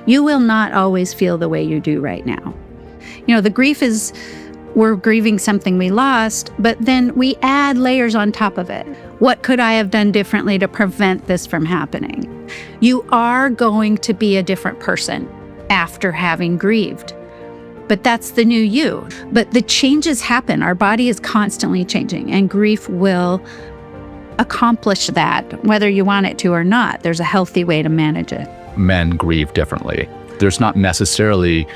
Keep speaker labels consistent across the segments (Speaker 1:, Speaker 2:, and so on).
Speaker 1: You will not always feel the way you do right now. The grief is, we're grieving something we lost, but then we add layers on top of it. What could I have done differently to prevent this from happening? You are going to be a different person after having grieved. But that's the new you. But the changes happen. Our body is constantly changing, and grief will accomplish that, whether you want it to or not. There's a healthy way to manage it.
Speaker 2: Men grieve differently. There's not necessarily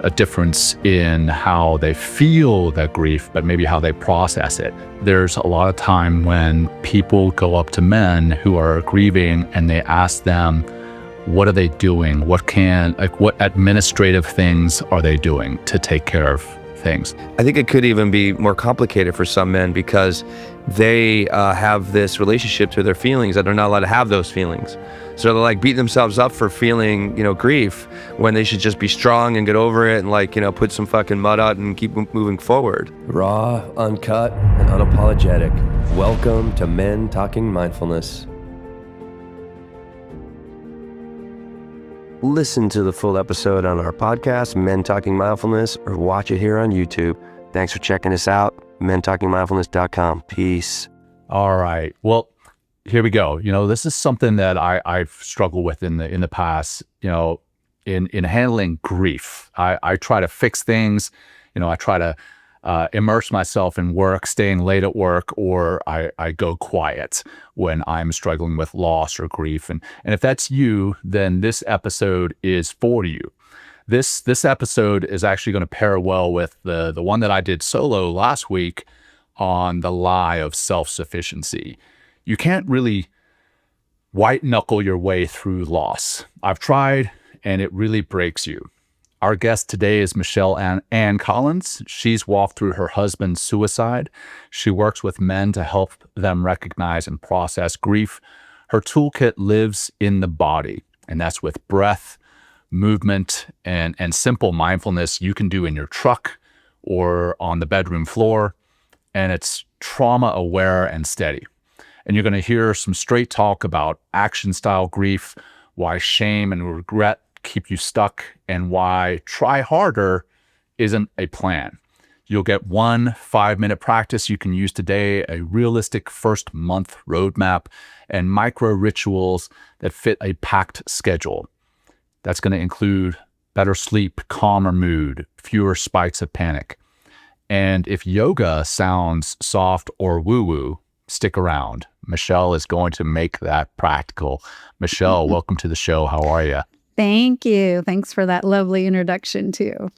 Speaker 2: a difference in how they feel that grief, but maybe how they process it. There's a lot of time when people go up to men who are grieving and they ask them, what are they doing? What administrative things are they doing to take care of things?
Speaker 3: I think it could even be more complicated for some men because they have this relationship to their feelings that they're not allowed to have those feelings. So they're like beating themselves up for feeling, grief when they should just be strong and get over it and put some fucking mud out and keep moving forward.
Speaker 4: Raw, uncut, and unapologetic. Welcome to Men Talking Mindfulness. Listen to the full episode on our podcast, Men Talking Mindfulness, or watch it here on YouTube. Thanks for checking us out. mentalkingmindfulness.com. Peace.
Speaker 2: All right. Well, here we go. This is something that I've struggled with in the past, in handling grief. I try to fix things, I try to immerse myself in work, staying late at work, or I go quiet when I'm struggling with loss or grief. And if that's you, then this episode is for you. This episode is actually going to pair well with the one that I did solo last week on the lie of self-sufficiency. You can't really white knuckle your way through loss. I've tried, and it really breaks you. Our guest today is Michelle Ann Collins. She's walked through her husband's suicide. She works with men to help them recognize and process grief. Her toolkit lives in the body, and that's with breath, movement, and simple mindfulness you can do in your truck or on the bedroom floor. And it's trauma aware and steady. And you're going to hear some straight talk about action style grief, why shame and regret keep you stuck, and why try harder isn't a plan. You'll get 1 5-minute practice you can use today, a realistic first month roadmap, and micro rituals that fit a packed schedule. That's going to include better sleep, calmer mood, fewer spikes of panic. And if yoga sounds soft or woo-woo, stick around. Michelle is going to make that practical. Michelle, welcome to the show. How are you?
Speaker 1: Thank you. Thanks for that lovely introduction, too.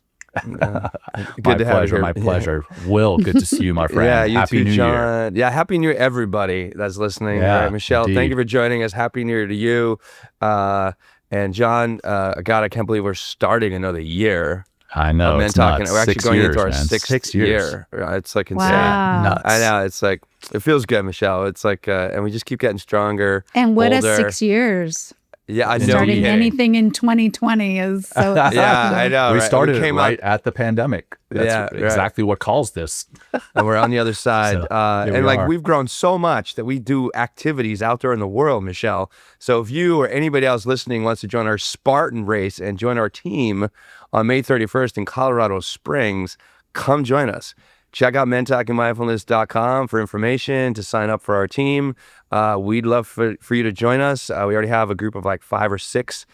Speaker 3: Good
Speaker 2: My
Speaker 3: to have you here.
Speaker 2: My pleasure. Will, good to see you, my friend.
Speaker 3: Yeah, you
Speaker 2: Happy
Speaker 3: too,
Speaker 2: New
Speaker 3: John.
Speaker 2: Year.
Speaker 3: Yeah, Happy New Year, everybody that's listening.
Speaker 2: Yeah,
Speaker 3: All right, Michelle,
Speaker 2: indeed.
Speaker 3: thank you for joining us. Happy New Year to you. And John, God, I can't believe we're starting another year.
Speaker 2: I know,
Speaker 3: Men
Speaker 2: it's
Speaker 3: Talking.
Speaker 2: nuts.
Speaker 3: We're actually
Speaker 2: 6
Speaker 3: going
Speaker 2: years,
Speaker 3: into our
Speaker 2: man.
Speaker 3: sixth year. It's like insane.
Speaker 1: Wow.
Speaker 2: Nuts.
Speaker 3: I know. It's like, it feels good, Michelle. It's like, and we just keep getting stronger.
Speaker 1: And what
Speaker 3: older.
Speaker 1: a 6 years.
Speaker 3: Yeah, I know.
Speaker 1: Starting
Speaker 3: kidding.
Speaker 1: anything in 2020 is so
Speaker 3: Yeah, I know.
Speaker 2: We
Speaker 3: right?
Speaker 2: started
Speaker 3: came
Speaker 2: right
Speaker 3: out,
Speaker 2: at the pandemic. That's
Speaker 3: Yeah, right.
Speaker 2: exactly what caused this.
Speaker 3: and we're on the other side.
Speaker 2: So, here
Speaker 3: and
Speaker 2: we
Speaker 3: like
Speaker 2: are.
Speaker 3: we've grown so much that we do activities out there in the world, Michelle. So if you or anybody else listening wants to join our Spartan race and join our team on May 31st in Colorado Springs, come join us. Check out mentalkingmindfulness.com for information to sign up for our team. We'd love for you to join us. We already have a group of like 5 or 6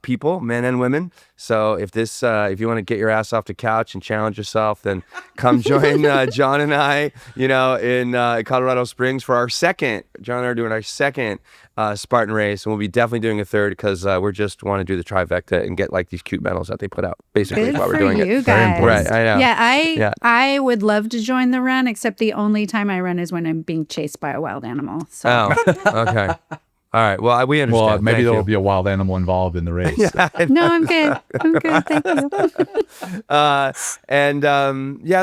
Speaker 3: people, men and women. So if you want to get your ass off the couch and challenge yourself, then come join John and I, in Colorado Springs for our second. John and I are doing our second Spartan race, and we'll be definitely doing a third because we just want to do the trifecta and get like these cute medals that they put out. Basically,
Speaker 1: Good
Speaker 3: while we're
Speaker 1: for
Speaker 3: doing
Speaker 1: you
Speaker 3: it.
Speaker 1: guys.
Speaker 3: Right, I know.
Speaker 1: Yeah, I would love to join the run, except the only time I run is when I'm being chased by a wild animal. So.
Speaker 3: Oh, okay. All right. Well, we understand.
Speaker 2: Well, maybe
Speaker 3: Thank
Speaker 2: there will
Speaker 3: you.
Speaker 2: be a wild animal involved in the race.
Speaker 1: No, I'm good. I'm good. Thank you.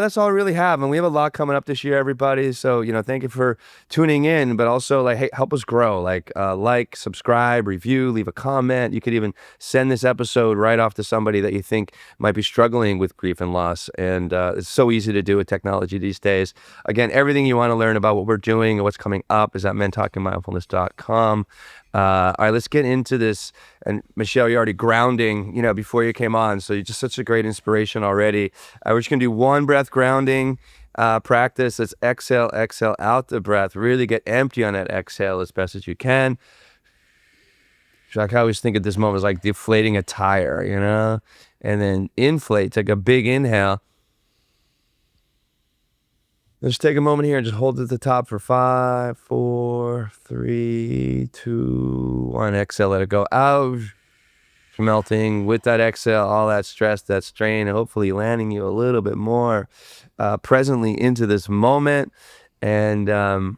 Speaker 3: That's all we really have. And we have a lot coming up this year, everybody. So, thank you for tuning in, but also hey, help us grow. Like, subscribe, review, leave a comment. You could even send this episode right off to somebody that you think might be struggling with grief and loss. And it's so easy to do with technology these days. Again, everything you want to learn about what we're doing and what's coming up is at mentalkingmindfulness.com. All right, let's get into this. And Michelle, you're already grounding, before you came on. So you're just such a great inspiration already. We're just going to do one breath grounding practice. Let's exhale out the breath. Really get empty on that exhale as best as you can. Like I always think of this moment as like deflating a tire, and then inflate, take a big inhale. Let's take a moment here and just hold it at the top for 5, 4, 3, 2, 1. Exhale, let it go out. Melting with that exhale, all that stress, that strain, hopefully landing you a little bit more presently into this moment. And all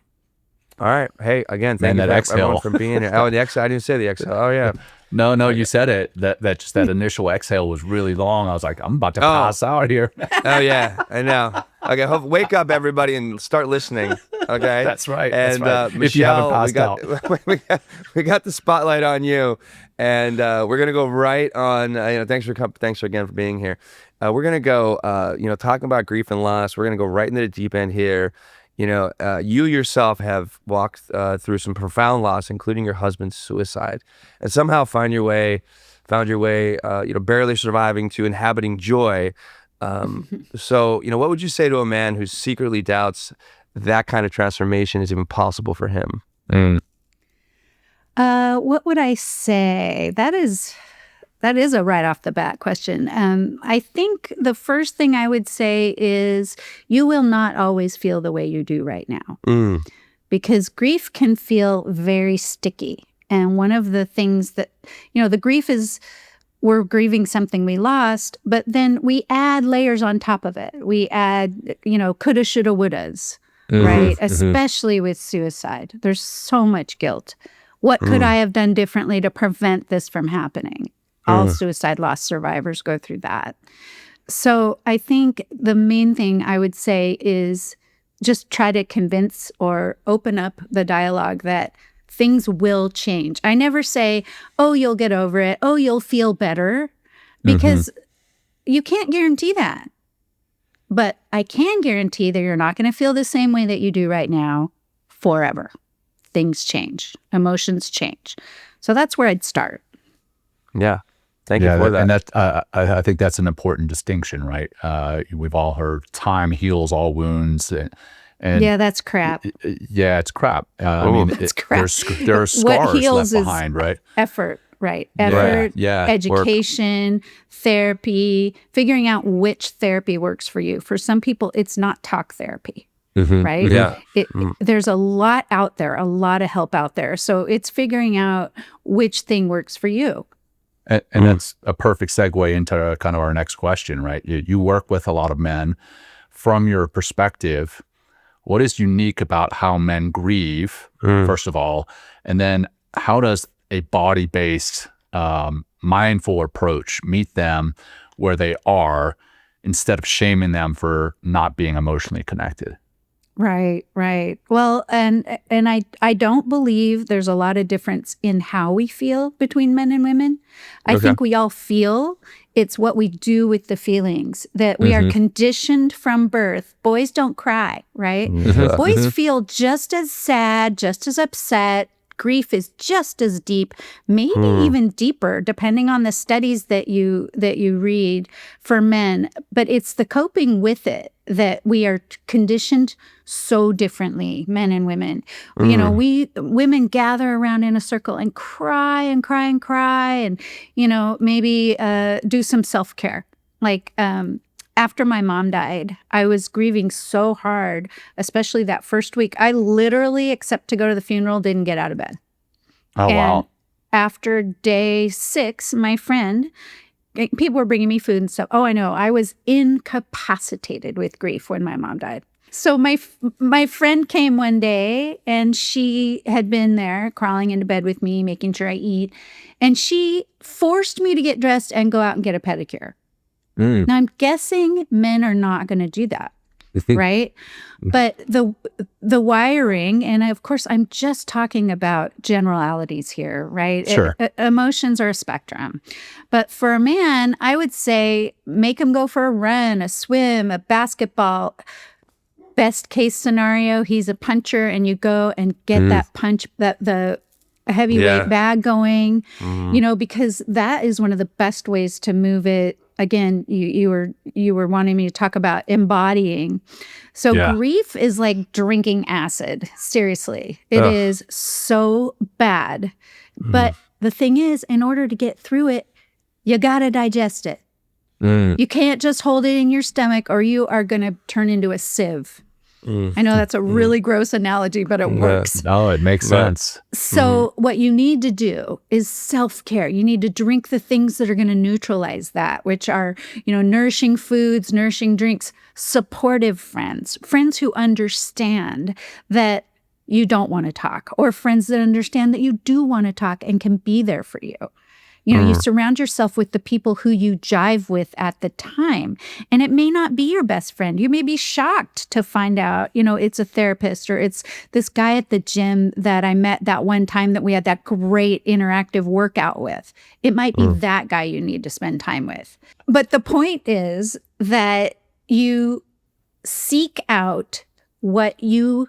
Speaker 3: right. Hey, again, thank you everyone for being here. Oh, the exhale. I didn't say the exhale. Oh, yeah.
Speaker 2: No, you said it. That initial exhale was really long. I was like, I'm about to pass out here.
Speaker 3: Oh, yeah, I know. Okay, wake up, everybody, and start listening. Okay,
Speaker 2: that's right.
Speaker 3: And
Speaker 2: that's right.
Speaker 3: Michelle,
Speaker 2: if you haven't passed
Speaker 3: out, we got the spotlight on you, and we're gonna go right on. Thanks again for being here. We're gonna go. Talking about grief and loss. We're gonna go right into the deep end here. You yourself have walked through some profound loss, including your husband's suicide, and somehow found your way, barely surviving to inhabiting joy. So, what would you say to a man who secretly doubts that kind of transformation is even possible for him?
Speaker 1: What would I say? That is a right off the bat question. I think the first thing I would say is you will not always feel the way you do right now, because grief can feel very sticky. And one of the things that, the grief is, we're grieving something we lost, but then we add layers on top of it. We add, coulda, shoulda, wouldas, right? Especially with suicide. There's so much guilt. What could I have done differently to prevent this from happening? All suicide loss survivors go through that. So I think the main thing I would say is just try to convince or open up the dialogue that things will change. I never say, oh, you'll get over it. Oh, you'll feel better, because you can't guarantee that. But I can guarantee that you're not going to feel the same way that you do right now forever. Things change. Emotions change. So that's where I'd start.
Speaker 3: Yeah. Thank you for that.
Speaker 2: And that I think that's an important distinction, right? We've all heard time heals all wounds. And
Speaker 1: yeah, that's crap.
Speaker 2: Yeah, it's crap.
Speaker 1: It's crap.
Speaker 2: There are scars left behind, right?
Speaker 1: Effort, right? Effort, education, therapy, figuring out which therapy works for you. For some people, it's not talk therapy, right?
Speaker 3: Yeah.
Speaker 1: There's a lot out there, a lot of help out there. So it's figuring out which thing works for you.
Speaker 2: And that's a perfect segue into kind of our next question, right? You work with a lot of men. From your perspective, what is unique about how men grieve, first of all, and then how does a body-based, mindful approach meet them where they are instead of shaming them for not being emotionally connected?
Speaker 1: Right. Well, and I don't believe there's a lot of difference in how we feel between men and women. I think we all feel. It's what we do with the feelings, that we are conditioned from birth. Boys don't cry, right? Boys feel just as sad, just as upset. Grief is just as deep, maybe even deeper, depending on the studies that you read for men. But it's the coping with it that we are conditioned so differently, men and women. We women gather around in a circle and cry and cry and cry, and maybe do some self-care. Like after my mom died, I was grieving so hard, especially that first week. I literally, except to go to the funeral, didn't get out of bed.
Speaker 2: Oh, wow.
Speaker 1: After day 6, my friend, people were bringing me food and stuff. Oh, I know. I was incapacitated with grief when my mom died. So my friend came one day, and she had been there crawling into bed with me, making sure I eat. And she forced me to get dressed and go out and get a pedicure. Now, I'm guessing men are not going to do that, right? But the wiring, and of course, I'm just talking about generalities here, right?
Speaker 2: Sure.
Speaker 1: Emotions are a spectrum. But for a man, I would say make him go for a run, a swim, a basketball. Best case scenario, he's a puncher, and you go and get that punch, the a heavyweight bag going,
Speaker 3: Mm-hmm.
Speaker 1: because that is one of the best ways to move it. Again, you were wanting me to talk about embodying. So
Speaker 2: Yeah.
Speaker 1: grief is like drinking acid. Seriously, it
Speaker 3: Ugh.
Speaker 1: is so bad. But the thing is, in order to get through it, you got to digest it. You can't just hold it in your stomach or you are going to turn into a sieve. I know that's a really gross analogy, but it works.
Speaker 2: No, it makes sense.
Speaker 1: So what you need to do is self-care. You need to drink the things that are going to neutralize that, which are, nourishing foods, nourishing drinks, supportive friends who understand that you don't want to talk, or friends that understand that you do want to talk and can be there for you. You surround yourself with the people who you jive with at the time. And it may not be your best friend. You may be shocked to find out, it's a therapist or it's this guy at the gym that I met that one time that we had that great interactive workout with. It might be that guy you need to spend time with. But the point is that you seek out what you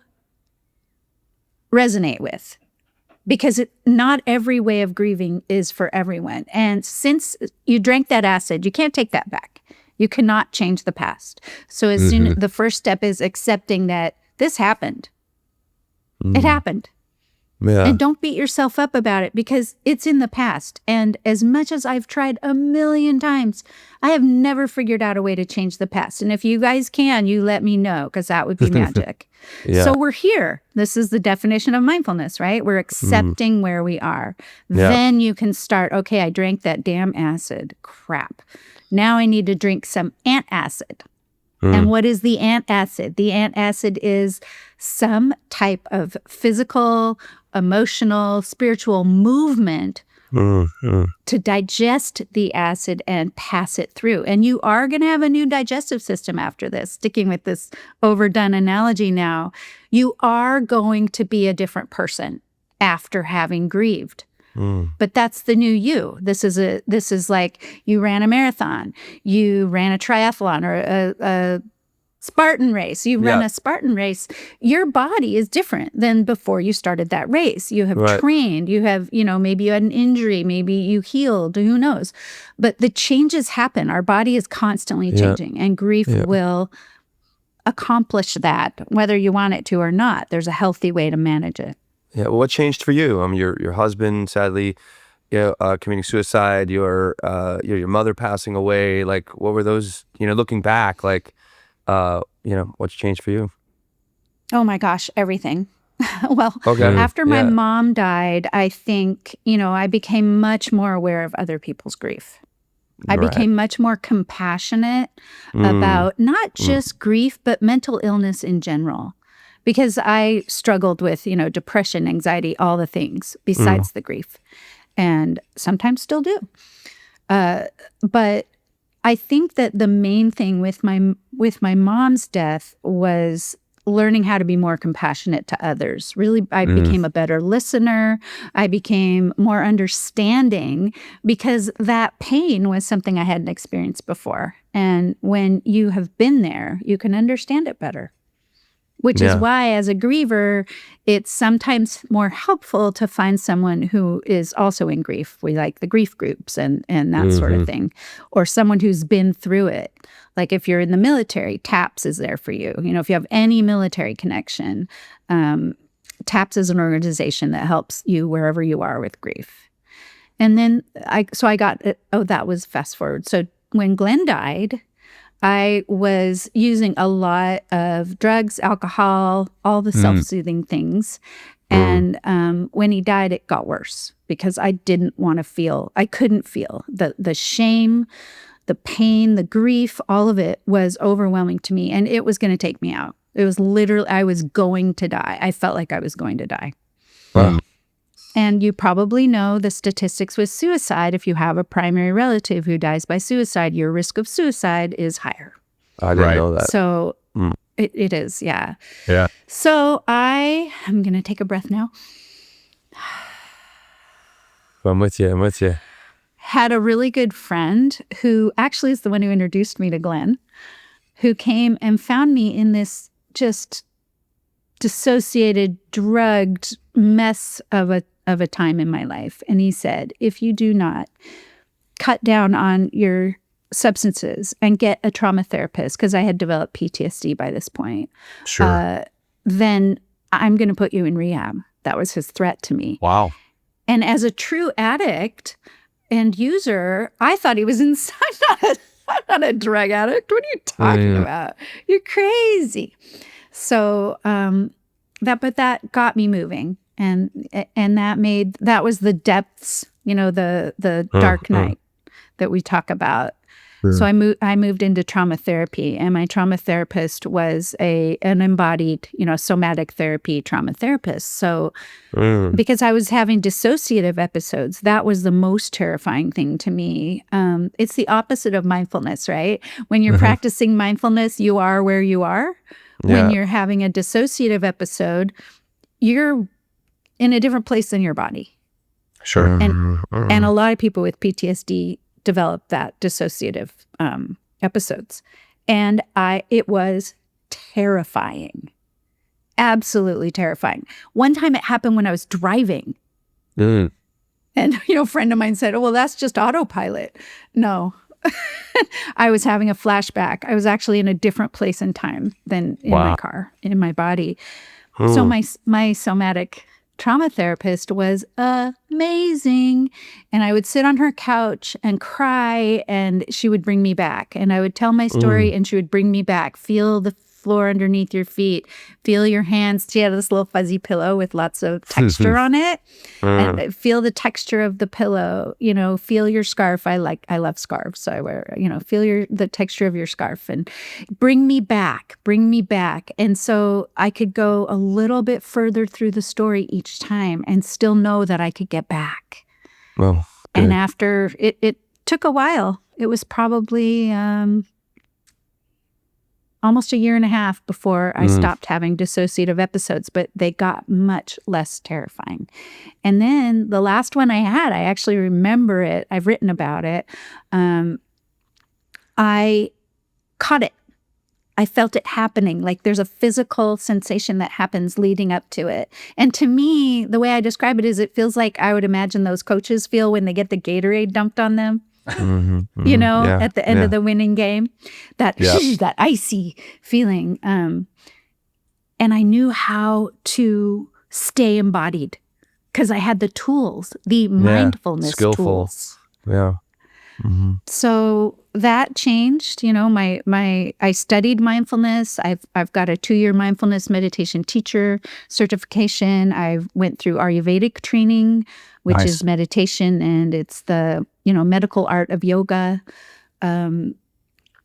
Speaker 1: resonate with. Because not every way of grieving is for everyone. And since you drank that acid, you can't take that back. You cannot change the past. So the first step is accepting that this happened. It happened.
Speaker 3: Yeah.
Speaker 1: And don't beat yourself up about it because it's in the past. And as much as I've tried a million times, I have never figured out a way to change the past. And if you guys can, you let me know because that would be magic. So we're here. This is the definition of mindfulness, right? We're accepting where we are. Then you can start, okay, I drank that damn acid. Crap. Now I need to drink some antacid. And what is the antacid? The antacid is some type of physical, emotional, spiritual movement to digest the acid and pass it through. And you are going to have a new digestive system after this. Sticking with this overdone analogy now, you are going to be a different person after having grieved. But that's the new you. This is like you ran a marathon, you ran a triathlon or a Spartan race. You run a Spartan race. Your body is different than before you started that race. You have trained. You have, maybe you had an injury. Maybe you healed. Who knows? But the changes happen. Our body is constantly changing, and grief will accomplish that, whether you want it to or not. There's a healthy way to manage it.
Speaker 3: Yeah. Well, what changed for you? Your husband sadly, committing suicide. Your mother passing away. Like, what were those? Looking back, like, what's changed for you?
Speaker 1: Oh my gosh, everything. Well,
Speaker 3: Okay.
Speaker 1: After my mom died, I think I became much more aware of other people's grief. I became much more compassionate about not just grief, but mental illness in general. Because I struggled with, depression, anxiety, all the things besides the grief, and sometimes still do. But I think that the main thing with my mom's death was learning how to be more compassionate to others. Really, I became a better listener. I became more understanding because that pain was something I hadn't experienced before. And when you have been there, you can understand it better. Which is why, as a griever, it's sometimes more helpful to find someone who is also in grief. We like the grief groups and that sort of thing. Or someone who's been through it. Like if you're in the military, TAPS is there for you. If you have any military connection, TAPS is an organization that helps you wherever you are with grief. And then I got, that was fast forward. So when Glenn died, I was using a lot of drugs, alcohol, all the self-soothing things. And when he died, it got worse because I couldn't feel the shame, the pain, the grief, all of it was overwhelming to me. And it was going to take me out. It was literally, I was going to die. I felt like I was going to die.
Speaker 3: Wow.
Speaker 1: And you probably know the statistics with suicide. If you have a primary relative who dies by suicide, your risk of suicide is higher.
Speaker 3: I didn't know that.
Speaker 1: So it is, yeah.
Speaker 2: Yeah.
Speaker 1: So I'm going to take a breath now.
Speaker 3: I'm with you.
Speaker 1: Had a really good friend who actually is the one who introduced me to Glenn, who came and found me in this just dissociated, drugged mess of a of a time in my life. And he said, if you do not cut down on your substances and get a trauma therapist, because I had developed PTSD by this point, then I'm going to put you in rehab. That was his threat to me.
Speaker 2: Wow.
Speaker 1: And as a true addict and user, I thought he was insane. I'm not a drug addict. What are you talking about? You're crazy. So that got me moving, and that was the depths, the dark night that we talk about. Sure. So I moved into trauma therapy, and my trauma therapist was an embodied, somatic therapy trauma therapist. So because I was having dissociative episodes, that was the most terrifying thing to me. It's the opposite of mindfulness, right? When you're practicing mindfulness, you are where you are. Yeah. When you're having a dissociative episode, you're in a different place than your body.
Speaker 2: Sure.
Speaker 1: And a lot of people with PTSD develop that dissociative episodes. And it was terrifying. Absolutely terrifying. One time it happened when I was driving. And, a friend of mine said, oh, well, that's just autopilot. No. I was having a flashback. I was actually in a different place and time than in my car, in my body. So my somatic trauma therapist was amazing. And I would sit on her couch and cry, and she would bring me back. And I would tell my story, and she would bring me back. Feel the floor underneath your feet. Feel your hands. She had this little fuzzy pillow with lots of texture on it. And feel the texture of the pillow. Feel your scarf. I love scarves, so I wear. Feel the texture of your scarf, and bring me back. And so I could go a little bit further through the story each time, and still know that I could get back.
Speaker 4: Well,
Speaker 1: and after it took a while. It was probably almost a year and a half before I stopped having dissociative episodes, but they got much less terrifying. And then the last one I had, I actually remember it. I've written about it. I caught it. I felt it happening. Like there's a physical sensation that happens leading up to it. And to me, the way I describe it is it feels like I would imagine those coaches feel when they get the Gatorade dumped on them. At the end of the winning game, that icy feeling. And I knew how to stay embodied because I had the tools, the mindfulness tools.
Speaker 4: Yeah.
Speaker 1: So that changed, I studied mindfulness. I've got a 2-year mindfulness meditation teacher certification. I went through Ayurvedic training, which is meditation, and it's the, medical art of yoga. And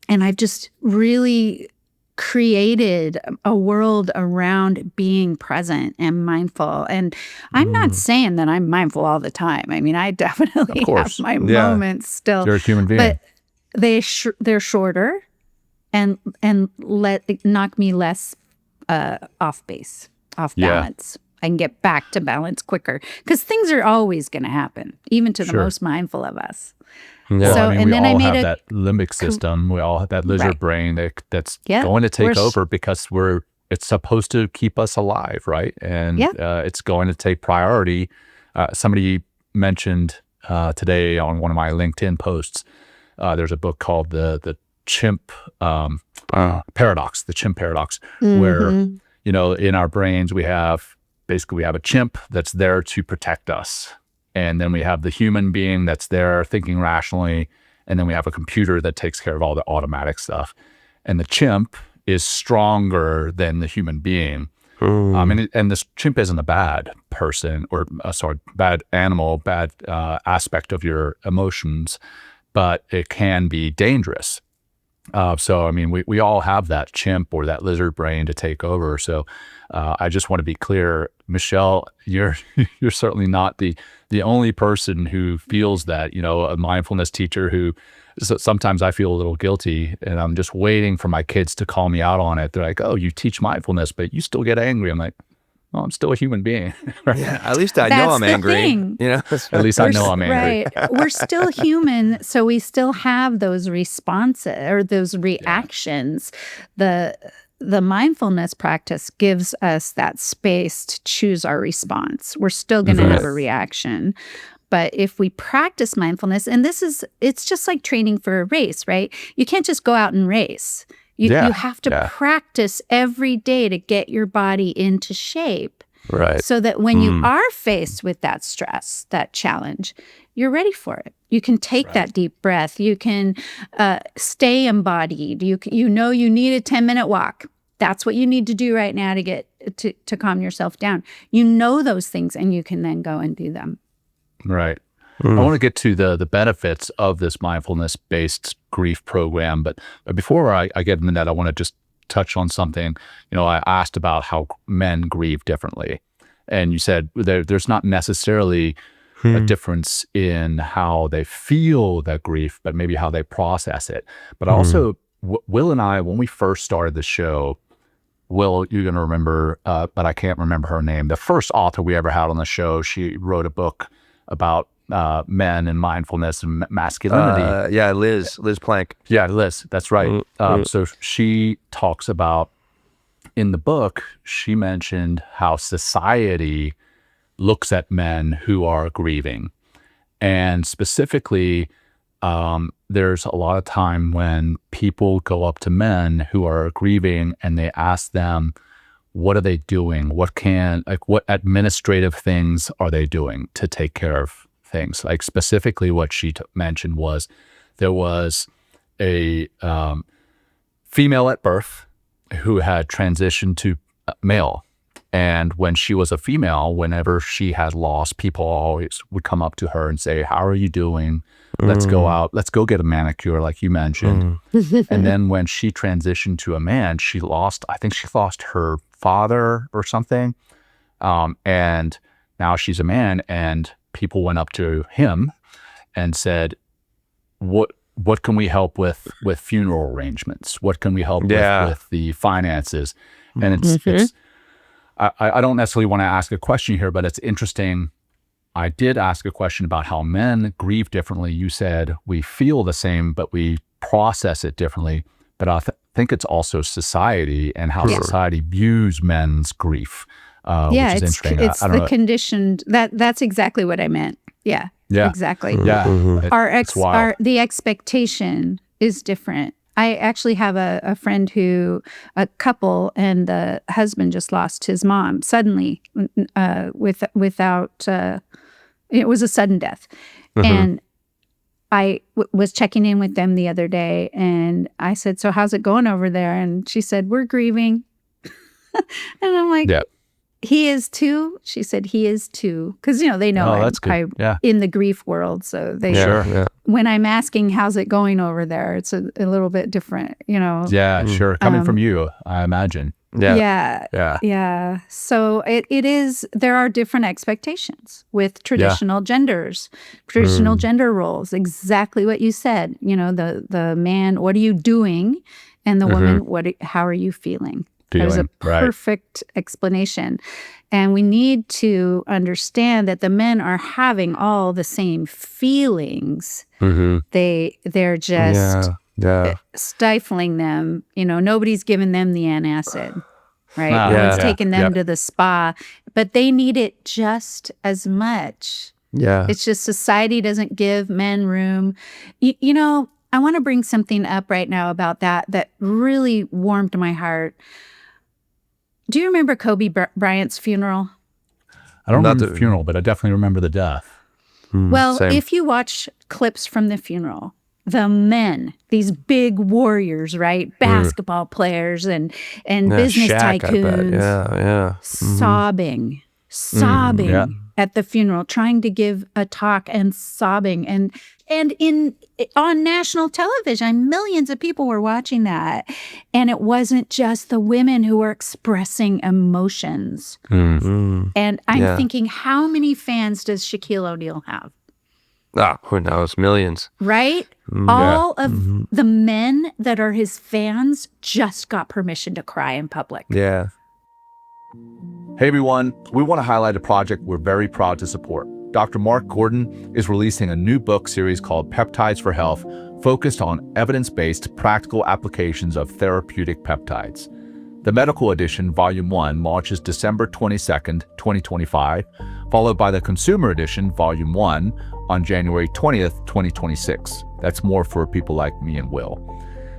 Speaker 1: I've just really created a world around being present and mindful. And I'm not saying that I'm mindful all the time. I mean, I definitely have my moments still.
Speaker 2: You're a human being.
Speaker 1: But they're shorter and knock me less off balance. I can get back to balance quicker because things are always going to happen, even to the most mindful of us.
Speaker 2: Yeah. So, we all have that limbic system. We all have that lizard brain that's going to take over because it's supposed to keep us alive, right? And it's going to take priority. Somebody mentioned today on one of my LinkedIn posts, there's a book called the chimp paradox, the chimp paradox, where, in our brains we have a chimp that's there to protect us. And then we have the human being that's there thinking rationally. And then we have a computer that takes care of all the automatic stuff. And the chimp is stronger than the human being. And this chimp isn't a bad person bad animal, bad aspect of your emotions, but it can be dangerous. We all have that chimp or that lizard brain to take over. So I just want to be clear, Michelle, you're certainly not the only person who feels that, a mindfulness teacher who sometimes I feel a little guilty and I'm just waiting for my kids to call me out on it. They're like, oh, you teach mindfulness, but you still get angry. I'm like, well, I'm still a human being. Right?
Speaker 3: Yeah, at least I know I'm angry.
Speaker 2: At least I know I'm angry.
Speaker 1: Right. We're still human, so we still have those responses or those reactions. the mindfulness practice gives us that space to choose our response. We're still going to have a reaction. But if we practice mindfulness, and it's just like training for a race, right? You can't just go out and race. You have to practice every day to get your body into shape.
Speaker 4: Right.
Speaker 1: So that when you are faced with that stress, that challenge, you're ready for it. You can take that deep breath. You can stay embodied. You know you need a 10-minute walk. That's what you need to do right now to get to calm yourself down. You know those things, and you can then go and do them.
Speaker 2: Right. I want to get to the benefits of this mindfulness-based grief program, but before I get into that, I want to just touch on something. I asked about how men grieve differently, and you said there's not necessarily a difference in how they feel that grief, but maybe how they process it. But also, Will and I, when we first started the show, Will, you're going to remember, but I can't remember her name. The first author we ever had on the show, she wrote a book about men and mindfulness and masculinity.
Speaker 3: Liz Plank.
Speaker 2: Yeah, Liz, that's right. So she talks about, in the book, she mentioned how society looks at men who are grieving. And specifically, there's a lot of time when people go up to men who are grieving and they ask them, what are they doing? What administrative things are they doing to take care of things? Like specifically what she mentioned was there was a female at birth who had transitioned to male. And when she was a female, whenever she had lost, people always would come up to her and say, how are you doing? Let's go out. Let's go get a manicure, like you mentioned. And then when she transitioned to a man, I think she lost her father or something. And now she's a man, and people went up to him and said, what can we help with funeral arrangements? What can we help with the finances? And it's I don't necessarily want to ask a question here, but it's interesting. I did ask a question about how men grieve differently. You said we feel the same, but we process it differently. But I think it's also society and how society views men's grief, which is interesting.
Speaker 1: It's the conditioned. That's exactly what I meant. Yeah. Exactly.
Speaker 2: Yeah.
Speaker 1: The expectation is different. I actually have a friend a couple, and the husband just lost his mom suddenly without, it was a sudden death. And I was checking in with them the other day, and I said, so how's it going over there? And she said, we're grieving. And I'm like, he is too? She said, he is too. Because, they know I'm in the grief world. So they when I'm asking, how's it going over there, it's a little bit different,
Speaker 2: Yeah, sure. Coming from you, I imagine.
Speaker 1: Yeah. So it is, there are different expectations with traditional genders, traditional gender roles, exactly what you said. The man, what are you doing? And the woman, how are you feeling? There's a perfect explanation. And we need to understand that the men are having all the same feelings. They're just stifling them. Nobody's giving them the antacid, right? No one's taking them to the spa, but they need it just as much. Yeah. It's just society doesn't give men room. I want to bring something up right now about that really warmed my heart. Do you remember Kobe Bryant's funeral?
Speaker 2: I don't remember the funeral, but I definitely remember the death.
Speaker 1: Well, if you watch clips from the funeral, the men, these big warriors, right? Basketball players and business tycoons, sobbing at the funeral, trying to give a talk and sobbing. And on national television, millions of people were watching that. And it wasn't just the women who were expressing emotions. And I'm thinking, how many fans does Shaquille O'Neal have?
Speaker 4: Who knows? Millions.
Speaker 1: Right? All of the men that are his fans just got permission to cry in public.
Speaker 3: Yeah.
Speaker 2: Hey everyone, we want to highlight a project we're very proud to support. Dr. Mark Gordon is releasing a new book series called Peptides for Health, focused on evidence-based practical applications of therapeutic peptides. The medical edition, Volume 1, launches December 22nd, 2025, followed by the consumer edition, Volume 1, on January 20th, 2026. That's more for people like me and Will.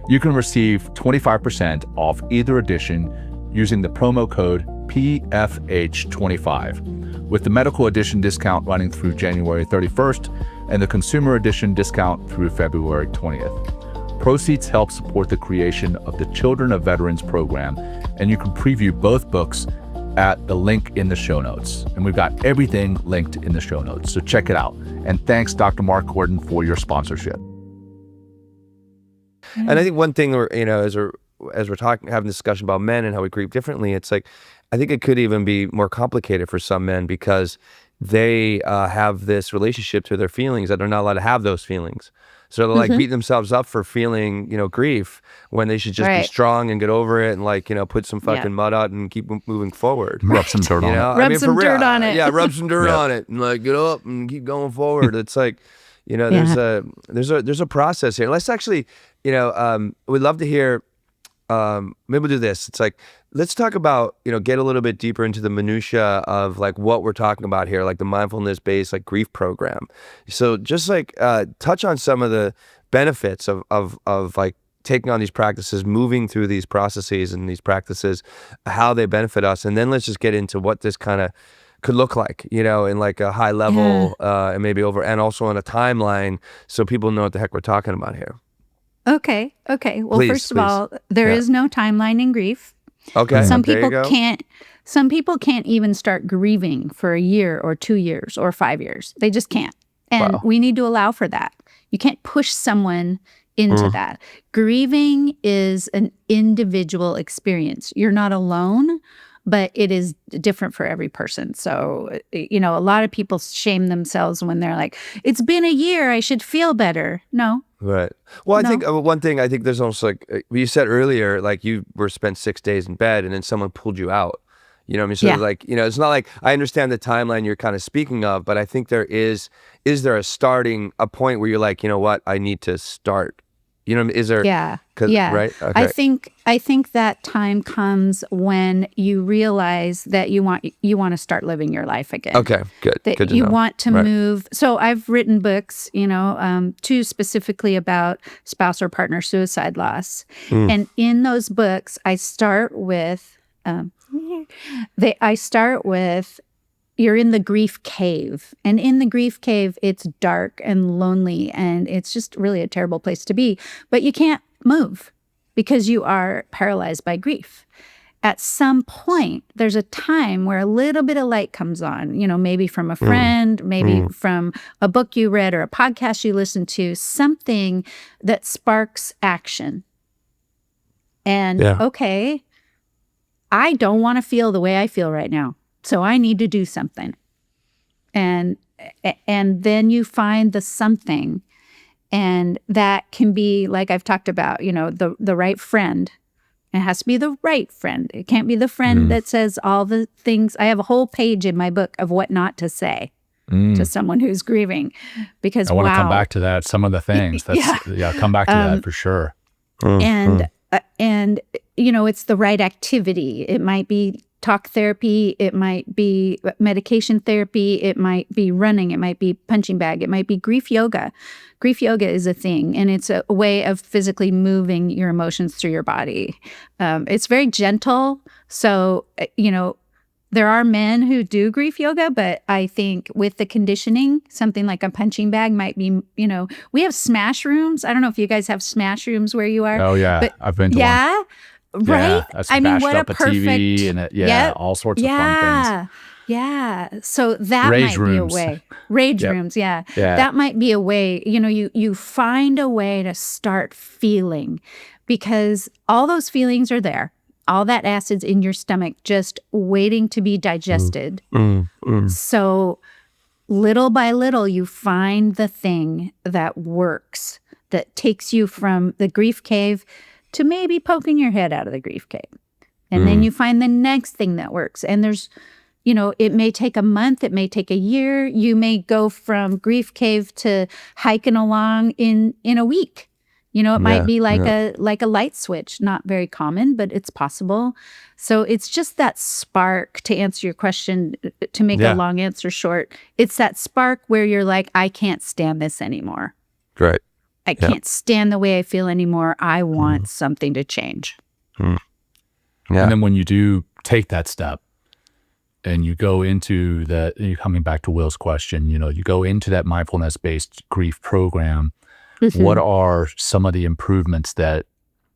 Speaker 2: You can receive 25% off either edition using the promo code PFH25, with the medical edition discount running through January 31st and the consumer edition discount through February 20th. Proceeds help support the creation of the Children of Veterans program, and you can preview both books at the link in the show notes. And we've got everything linked in the show notes, so check it out. And thanks, Dr. Mark Gordon, for your sponsorship.
Speaker 3: And I think one thing, as we're having this discussion about men and how we grieve differently, it's like, I think it could even be more complicated for some men because they have this relationship to their feelings that they're not allowed to have those feelings. So they're like beat themselves up for feeling, grief when they should just be strong and get over it and put some fucking mud out and keep moving forward.
Speaker 2: Rub some dirt on it.
Speaker 1: Rub some dirt on it.
Speaker 3: Yeah, rub some dirt on it and get up and keep going forward. It's like, there's a process here. Let's actually, we'd love to hear, maybe we'll do this. It's like, let's talk about, get a little bit deeper into the minutia of what we're talking about here, the mindfulness-based grief program. So just touch on some of the benefits of taking on these practices, moving through these processes and these practices, how they benefit us. And then let's just get into what this kind of could look like, in a high level and maybe and also on a timeline so people know what the heck we're talking about here.
Speaker 1: Okay. Well, first of all, there is no timeline in grief.
Speaker 3: Okay.
Speaker 1: Some people can't even start grieving for a year or 2 years or 5 years. They just can't. And we need to allow for that. You can't push someone into that. Grieving is an individual experience. You're not alone, but it is different for every person. So, a lot of people shame themselves when they're like, it's been a year, I should feel better. No.
Speaker 3: Right. Well, I think one thing, there's almost you said earlier, you were spent 6 days in bed and then someone pulled you out. You know what I mean? So it's not like, I understand the timeline you're kind of speaking of, but I think is there a point where you're like, you know what, I need to start? You know, is there?
Speaker 1: Yeah.
Speaker 3: Right. Okay.
Speaker 1: I think that time comes when you realize that you want to start living your life again.
Speaker 3: Okay. Good.
Speaker 1: That
Speaker 3: good to
Speaker 1: you
Speaker 3: know.
Speaker 1: want to move. So I've written books, two specifically about spouse or partner suicide loss, and in those books, I start with you're in the grief cave. And in the grief cave, it's dark and lonely, and it's just really a terrible place to be. But you can't move because you are paralyzed by grief. At some point, there's a time where a little bit of light comes on, maybe from a friend, maybe from a book you read or a podcast you listened to, something that sparks action. And, okay, I don't want to feel the way I feel right now. So I need to do something. And then you find the something. And that can be, like I've talked about, the right friend. It has to be the right friend. It can't be the friend that says all the things. I have a whole page in my book of what not to say to someone who's grieving. Because
Speaker 2: I want to come back to that. Some of the things. Come back to that for sure.
Speaker 1: And it's the right activity. It might be talk therapy, it might be medication therapy, it might be running, it might be punching bag, it might be grief yoga. Grief yoga is a thing, and it's a way of physically moving your emotions through your body. It's very gentle. So, there are men who do grief yoga, but I think with the conditioning, something like a punching bag might be, we have smash rooms. I don't know if you guys have smash rooms where you are.
Speaker 2: Oh, yeah.
Speaker 1: But,
Speaker 2: I've been to one.
Speaker 1: Right?
Speaker 2: Yeah, what a perfect and all sorts of fun things.
Speaker 1: Yeah. So that
Speaker 2: Rage
Speaker 1: might
Speaker 2: rooms.
Speaker 1: be a way. Rage rooms, yeah. That might be a way. You find a way to start feeling, because all those feelings are there. All that acid's in your stomach just waiting to be digested. So little by little, you find the thing that works, that takes you from the grief cave to maybe poking your head out of the grief cave. And then you find the next thing that works. And there's, it may take a month, it may take a year. You may go from grief cave to hiking along in a week. You know, it might be like
Speaker 4: yeah.
Speaker 1: a light switch, not very common, but it's possible. So it's just that spark, to answer your question, to make a long answer short. It's that spark where you're like, I can't stand this anymore.
Speaker 4: Right.
Speaker 1: I can't stand the way I feel anymore. I want something to change.
Speaker 4: Yeah.
Speaker 2: And then when you do take that step and you go into you're coming back to Will's question, you go into that mindfulness-based grief program, what are some of the improvements that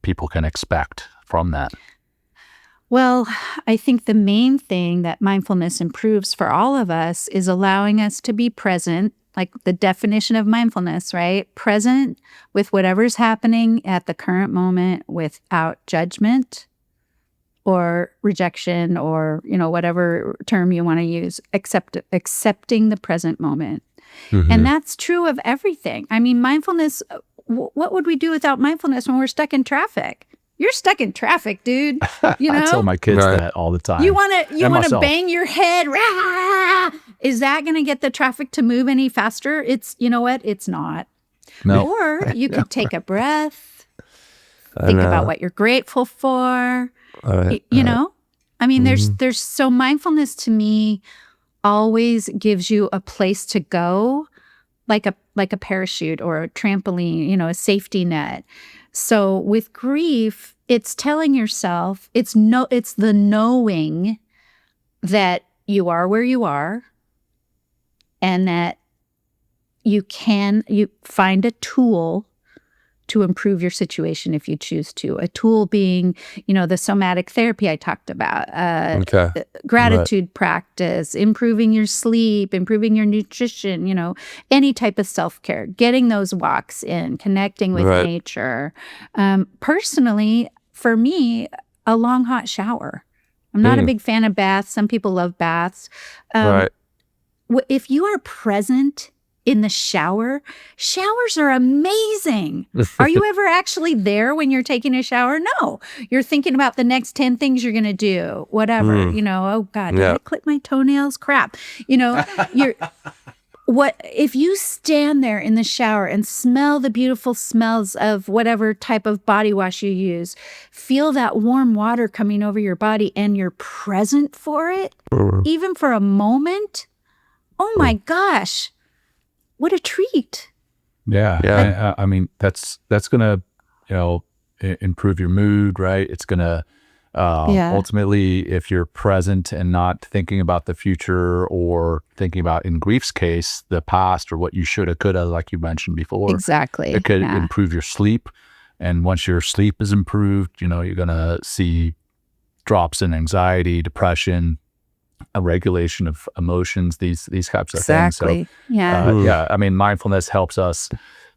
Speaker 2: people can expect from that?
Speaker 1: Well, I think the main thing that mindfulness improves for all of us is allowing us to be present, like the definition of mindfulness, right? Present with whatever's happening at the current moment without judgment or rejection or, whatever term you want to use, accepting the present moment. And that's true of everything. I mean, mindfulness, what would we do without mindfulness when we're stuck in traffic? You're stuck in traffic, dude.
Speaker 2: I tell my kids that all the time.
Speaker 1: You want to bang your head. Rah! Is that going to get the traffic to move any faster? You know what? It's not.
Speaker 2: No.
Speaker 1: Or you could take a breath, think about what you're grateful for. I mean, there's so mindfulness to me always gives you a place to go, like a parachute or a trampoline, a safety net. So with grief, it's telling yourself, it's the knowing that you are where you are and that you find a tool to improve your situation if you choose to. A tool being, the somatic therapy I talked about, gratitude practice, improving your sleep, improving your nutrition, any type of self-care, getting those walks in, connecting with nature. Personally, for me, a long hot shower. I'm not a big fan of baths. Some people love baths. If you are present in the shower, showers are amazing. Are you ever actually there when you're taking a shower? No. You're thinking about the next 10 things you're going to do, whatever, oh God, did I clip my toenails? Crap. If you stand there in the shower and smell the beautiful smells of whatever type of body wash you use, feel that warm water coming over your body and you're present for it, even for a moment, oh my gosh. What a treat.
Speaker 2: Yeah. I mean, that's going to, improve your mood, right? It's going to, ultimately, if you're present and not thinking about the future or thinking about, in grief's case, the past or what you should have, could have, like you mentioned before.
Speaker 1: Exactly.
Speaker 2: It could improve your sleep. And once your sleep is improved, you're going to see drops in anxiety, depression, a regulation of emotions, these types of things. So, I mean, mindfulness helps us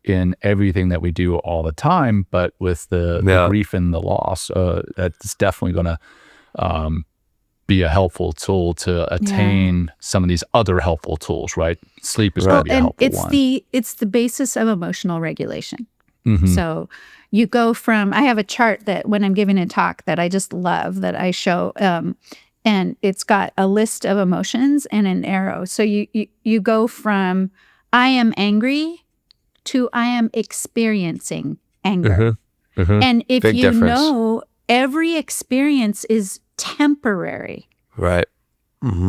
Speaker 2: in everything that we do all the time, but with the grief and the loss, that's definitely going to be a helpful tool to attain some of these other helpful tools, right? Sleep is going to be a helpful one.
Speaker 1: It's the basis of emotional regulation. So you go from, I have a chart that when I'm giving a talk that I just love that I show, and it's got a list of emotions and an arrow. So you go from I am angry to I am experiencing anger. And if
Speaker 4: Big
Speaker 1: you
Speaker 4: difference.
Speaker 1: know, every experience is temporary.
Speaker 4: Right.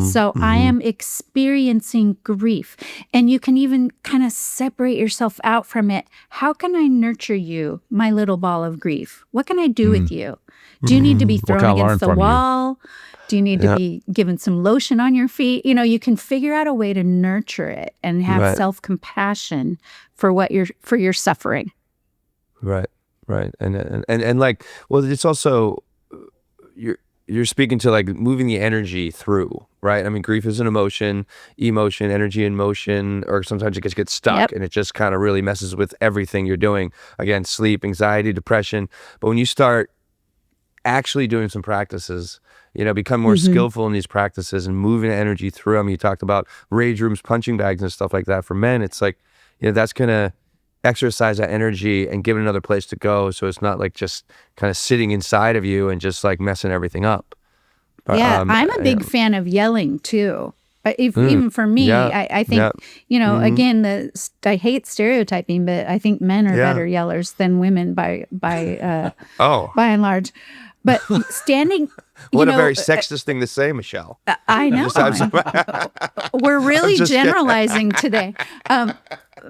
Speaker 1: So I am experiencing grief. And you can even kind of separate yourself out from it. How can I nurture you, my little ball of grief? What can I do with you? Do you need to be thrown against the wall? Do you need to be given some lotion on your feet? You can figure out a way to nurture it and have self-compassion for your suffering.
Speaker 3: Right. And like, well, it's also, you're speaking to like moving the energy through, right? I mean, grief is an emotion, energy in motion, or sometimes it gets stuck and it just kind of really messes with everything you're doing. Again, sleep, anxiety, depression. But when you start actually doing some practices, become more skillful in these practices and moving energy through them. You talked about rage rooms, punching bags and stuff like that. For men, it's like, that's going to exercise that energy and give it another place to go. So it's not like just kind of sitting inside of you and just like messing everything up.
Speaker 1: I'm a big fan of yelling too. Even for me,
Speaker 3: Yeah.
Speaker 1: I think,
Speaker 3: Yeah.
Speaker 1: you know, again, I hate stereotyping, but I think men are better yellers than women by and large. But standing,
Speaker 3: What a very sexist thing to say, Michelle.
Speaker 1: I know. We're really generalizing today.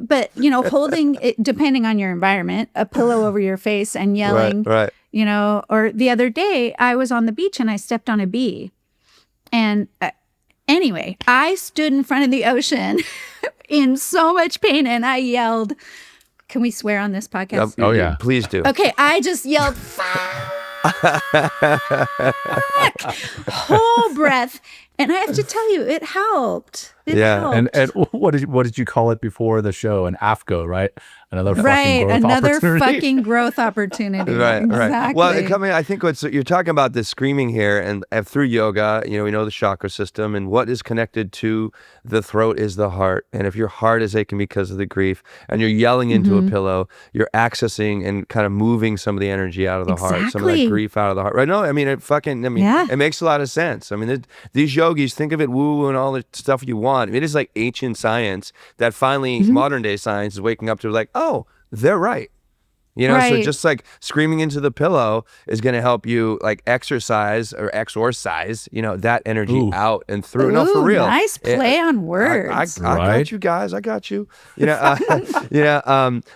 Speaker 1: But, you know, holding it, depending on your environment, a pillow over your face and yelling,
Speaker 3: Right.
Speaker 1: you know, or the other day I was on the beach and I stepped on a bee. And anyway, I stood in front of the ocean in so much pain and I yelled, can we swear on this podcast?
Speaker 2: Oh, yeah.
Speaker 3: Please do.
Speaker 1: Okay, I just yelled, fuck! Whole breath. And I have to tell you, it helped. It helped.
Speaker 2: And what did you call it before the show? An AFCO, right? Another
Speaker 1: fucking growth opportunity.
Speaker 3: Right.
Speaker 1: Exactly.
Speaker 3: Well, I think you're talking about this screaming here, and through yoga, you know, we know the chakra system, and what is connected to the throat is the heart. And if your heart is aching because of the grief, and you're yelling into a pillow, you're accessing and kind of moving some of the energy out of the heart, some of that grief out of the heart. Right? No, I mean, it makes a lot of sense. I mean, these yogis, think of it woo and all the stuff you want. I mean, it is like ancient science that finally modern day science is waking up to, like, oh, they're right. You know, so just like screaming into the pillow is going to help you like exercise, you know, that energy out and through. No, for real.
Speaker 1: Nice play on words.
Speaker 3: I got you guys. I got you. You know,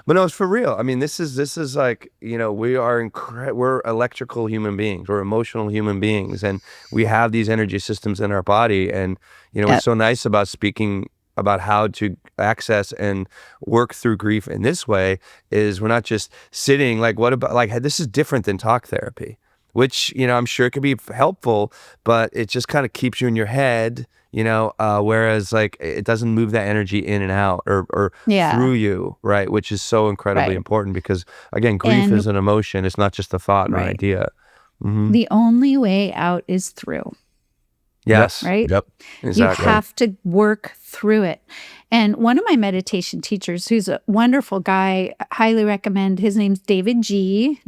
Speaker 3: but no, it's for real. I mean, this is like, you know, we're electrical human beings. We're emotional human beings, and we have these energy systems in our body. And, you know, what's so nice about speaking about how to access and work through grief in this way is we're not just sitting like, what about, like, this is different than talk therapy, which, you know, I'm sure it could be helpful, but it just kind of keeps you in your head, you know, whereas like it doesn't move that energy in and out or through you, right? Which is so incredibly important because, again, grief is an emotion. It's not just a thought or an idea.
Speaker 1: The only way out is through.
Speaker 3: Yes.
Speaker 1: Right?
Speaker 2: Yep.
Speaker 3: Exactly.
Speaker 1: You have to work through it. And one of my meditation teachers, who's a wonderful guy, I highly recommend, his name's David J.I.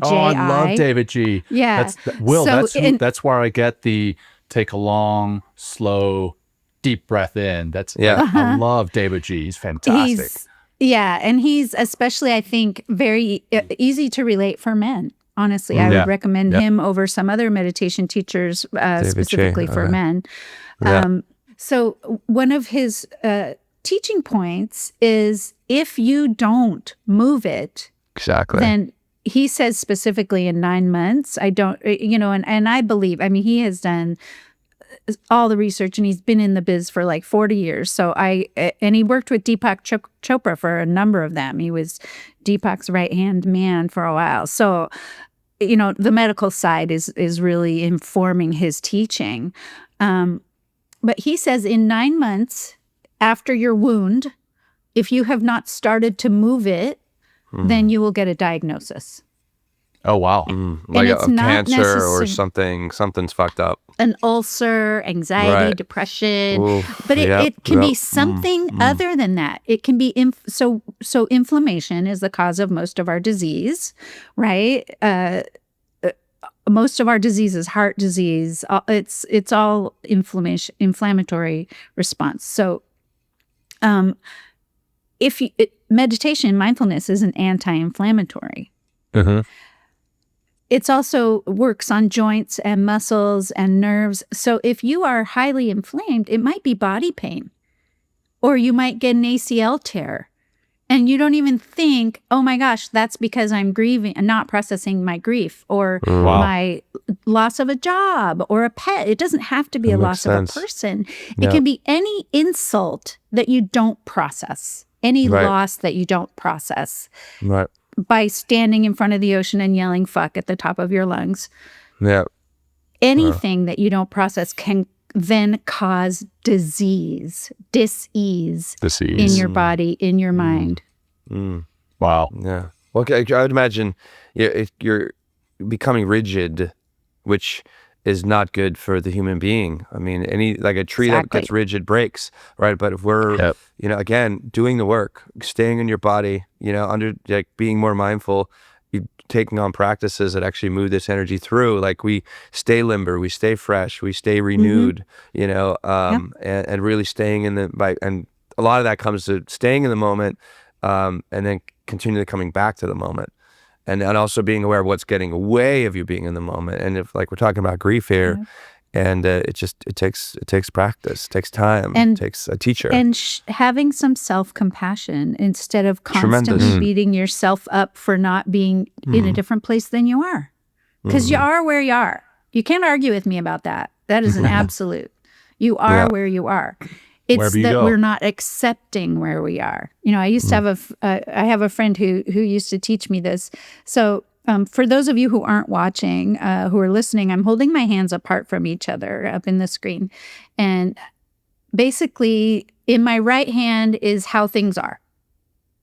Speaker 2: Oh, I love David G.
Speaker 1: Yeah.
Speaker 2: That's where I get the take a long, slow, deep breath in. I love David G. He's fantastic.
Speaker 1: And he's especially, I think, very easy to relate for men. Honestly, I would recommend him over some other meditation teachers, specifically for men. So one of his teaching points is if you don't move it, then he says specifically in 9 months, I don't, you know, and I believe, I mean, he has done all the research and he's been in the biz for like 40 years. So and he worked with Deepak Chopra for a number of them. He was Deepak's right-hand man for a while. So, you know, the medical side is really informing his teaching. But he says in 9 months after your wound, if you have not started to move it, then you will get a diagnosis.
Speaker 2: Oh, wow.
Speaker 3: Like a cancer or something's fucked up.
Speaker 1: An ulcer, anxiety, depression. Oof, but it can be something other than that. It can be, so inflammation is the cause of most of our disease, right? Most of our disease is heart disease. It's all inflammatory response. So meditation, mindfulness is an anti-inflammatory. It's also works on joints and muscles and nerves. So if you are highly inflamed, it might be body pain, or you might get an ACL tear. And you don't even think, oh my gosh, that's because I'm grieving and not processing my grief or my loss of a job or a pet. It doesn't have to be a loss of a person. It can be any insult that you don't process, any loss that you don't process.
Speaker 3: Right.
Speaker 1: By standing in front of the ocean and yelling fuck at the top of your lungs. Yeah. Anything that you don't process can then cause dis-ease in your body, in your mind.
Speaker 2: Wow.
Speaker 3: Yeah. Well, I would imagine if you're becoming rigid, which is not good for the human being. I mean, like a tree that gets rigid breaks, right? But if we're, you know, again, doing the work, staying in your body, you know, under like being more mindful, taking on practices that actually move this energy through. Like we stay limber, we stay fresh, we stay renewed, you know, and really staying in and a lot of that comes to staying in the moment, and then continually coming back to the moment. And also being aware of what's getting away of you being in the moment. And if, like, we're talking about grief here, and it takes practice, it takes time, it takes a teacher.
Speaker 1: And having some self-compassion instead of constantly beating yourself up for not being in a different place than you are. Because you are where you are. You can't argue with me about that. That is an absolute. You are where you are. It's that we're not accepting where we are. You know, I used to have I have a friend who used to teach me this. So for those of you who aren't watching, who are listening, I'm holding my hands apart from each other up in the screen. And basically, in my right hand is how things are.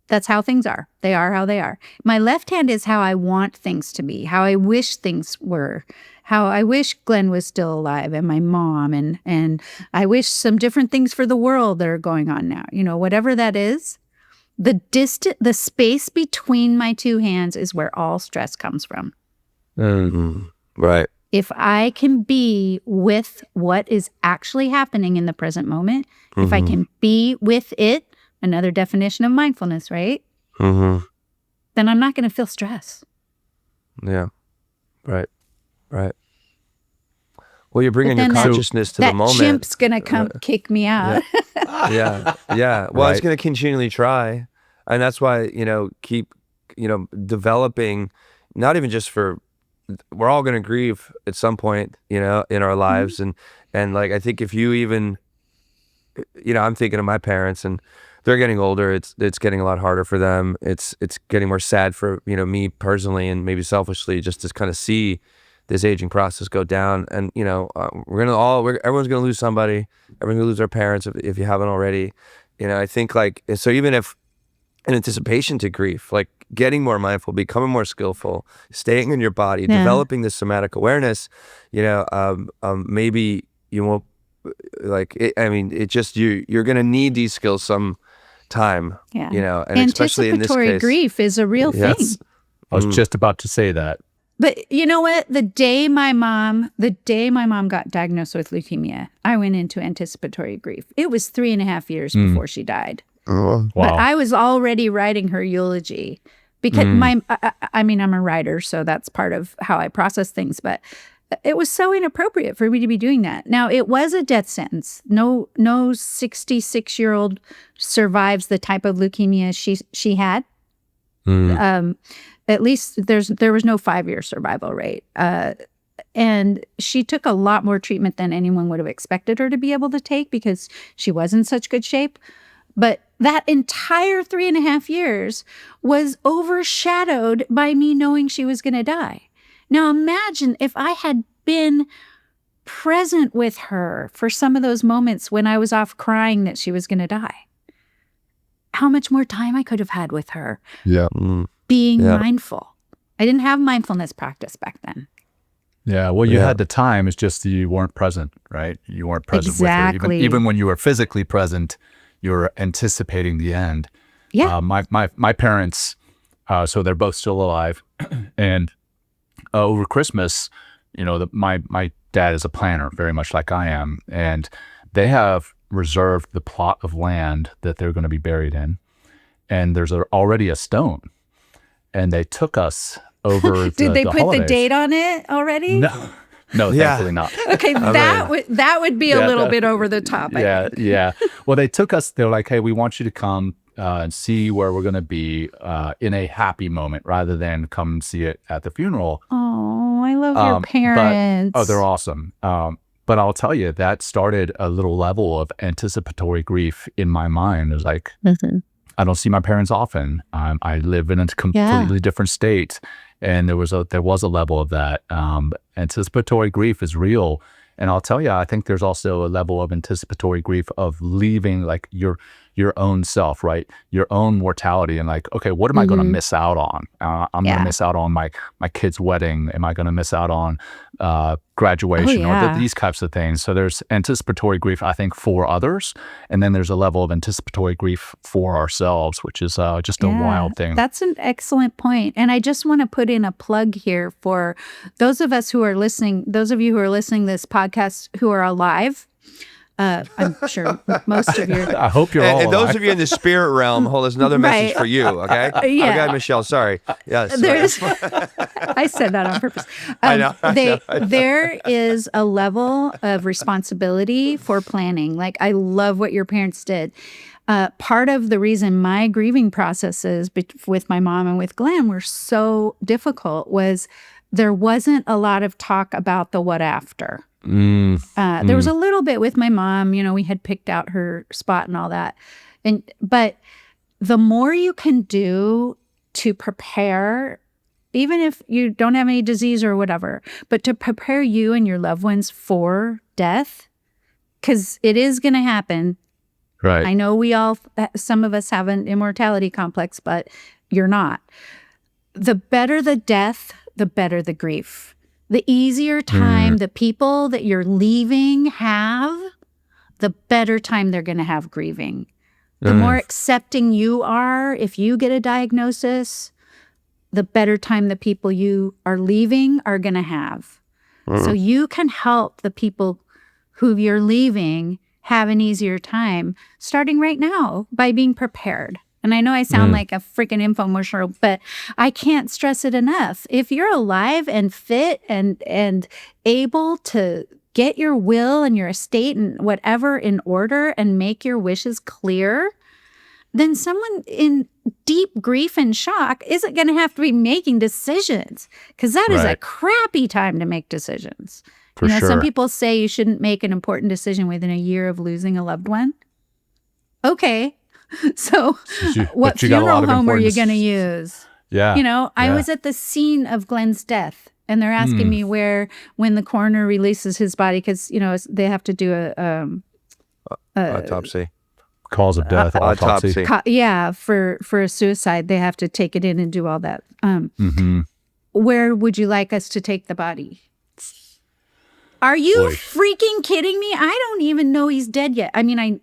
Speaker 1: That's how things are. They are how they are. My left hand is how I want things to be, how I wish things were, how I wish Glenn was still alive and my mom, and I wish some different things for the world that are going on now. You know, whatever that is, the space between my two hands is where all stress comes from.
Speaker 3: Right.
Speaker 1: If I can be with what is actually happening in the present moment, if I can be with it, another definition of mindfulness, right? Then I'm not going to feel stress.
Speaker 3: Yeah. Right. Well, you're bringing your consciousness to the moment.
Speaker 1: That chimp's going to come kick me out.
Speaker 3: Yeah. Well, it's going to continually try. And that's why, you know, keep, you know, developing, not even just for, we're all going to grieve at some point, you know, in our lives. And like, I think if you even, you know, I'm thinking of my parents, and they're getting older. It's getting a lot harder for them. It's getting more sad for, you know, me personally, and maybe selfishly, just to kind of see this aging process go down. And, you know, everyone's going to lose somebody. Everyone's going to lose their parents if you haven't already. You know, I think, like, so even if in anticipation to grief, like getting more mindful, becoming more skillful, staying in your body, developing this somatic awareness, you know, maybe you won't, like, it just, you're going to need these skills some time, you know, and especially in this case.
Speaker 1: Anticipatory grief is a real thing.
Speaker 2: I was just about to say that.
Speaker 1: But you know what? The day my mom got diagnosed with leukemia, I went into anticipatory grief. It was 3.5 years before she died.
Speaker 2: Wow.
Speaker 1: But I was already writing her eulogy because I mean, I'm a writer, so that's part of how I process things. But it was so inappropriate for me to be doing that. Now, it was a death sentence. No 66-year-old survives the type of leukemia she had. At least there was no 5-year survival rate. And she took a lot more treatment than anyone would have expected her to be able to take because she was in such good shape. But that entire 3.5 years was overshadowed by me knowing she was going to die. Now imagine if I had been present with her for some of those moments when I was off crying that she was going to die. How much more time I could have had with her.
Speaker 2: Yeah.
Speaker 1: Being mindful. I didn't have mindfulness practice back then.
Speaker 2: Yeah, well, you had the time. It's just you weren't present, right? You weren't present with her. Even when you were physically present, you were anticipating the end. Yeah. My parents, so they're both still alive, and over Christmas, you know, my dad is a planner, very much like I am, and they have reserved the plot of land that they're going to be buried in, and there's already a stone, and they took us over.
Speaker 1: Did they put
Speaker 2: holidays.
Speaker 1: The date on it already?
Speaker 2: No, thankfully not.
Speaker 1: Okay, that would be a little bit over the top.
Speaker 2: Yeah. Well, they took us. They were like, "Hey, we want you to come and see where we're going to be in a happy moment, rather than come and see it at the funeral."
Speaker 1: Oh, I love your parents.
Speaker 2: They're awesome. But I'll tell you, that started a little level of anticipatory grief in my mind. It was like, I don't see my parents often. I live in a completely different state. And there was a level of that. Anticipatory grief is real. And I'll tell you, I think there's also a level of anticipatory grief of leaving, like you're your own self, right? Your own mortality, and like, okay, what am I going to miss out on? I'm going to miss out on my kid's wedding. Am I going to miss out on graduation or these types of things? So there's anticipatory grief, I think, for others, and then there's a level of anticipatory grief for ourselves, which is just a wild thing.
Speaker 1: That's an excellent point. And I just want to put in a plug here for those of us who are listening, those of you who are listening to this podcast who are alive. I'm sure most of you.
Speaker 2: I hope you're all
Speaker 3: and
Speaker 2: alive.
Speaker 3: those of you in the spirit realm, there's another message for you, okay?
Speaker 1: Yeah.
Speaker 3: Okay, Michelle, sorry. Yes.
Speaker 1: I said that on purpose.
Speaker 3: I know.
Speaker 1: There is a level of responsibility for planning. Like, I love what your parents did. Part of the reason my grieving processes with my mom and with Glenn were so difficult was there wasn't a lot of talk about the what after. There was a little bit with my mom, we had picked out her spot and all that. But the more you can do to prepare, even if you don't have any disease or whatever, but to prepare you and your loved ones for death, because it is going to happen.
Speaker 2: Right.
Speaker 1: I know some of us have an immortality complex, but you're not. The better the death, the better the grief. The easier time the people that you're leaving have, the better time they're going to have grieving. The more accepting you are, if you get a diagnosis, the better time the people you are leaving are going to have. So you can help the people who you're leaving have an easier time starting right now by being prepared. And I know I sound like a freaking infomercial, but I can't stress it enough. If you're alive and fit and able to get your will and your estate and whatever in order and make your wishes clear, then someone in deep grief and shock isn't going to have to be making decisions, because that is a crappy time to make decisions.
Speaker 2: For sure.
Speaker 1: Some people say you shouldn't make an important decision within a year of losing a loved one. Okay. So what funeral home are you going to use?
Speaker 2: Yeah.
Speaker 1: I was at the scene of Glenn's death, and they're asking me when the coroner releases his body, because, they have to do a
Speaker 3: autopsy.
Speaker 2: Cause of death, autopsy.
Speaker 1: For a suicide, they have to take it in and do all that. Where would you like us to take the body? Are you freaking kidding me? I don't even know he's dead yet. I mean, I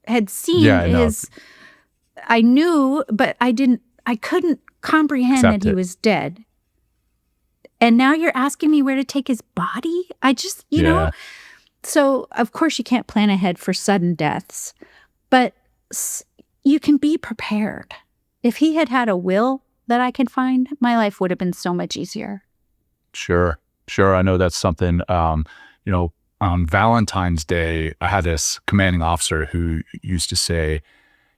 Speaker 1: had seen I knew, but I couldn't comprehend that he was dead. And now you're asking me where to take his body? I just, know. So, of course, you can't plan ahead for sudden deaths, but you can be prepared. If he had had a will that I could find, my life would have been so much easier.
Speaker 2: Sure. I know that's something, on Valentine's Day, I had this commanding officer who used to say,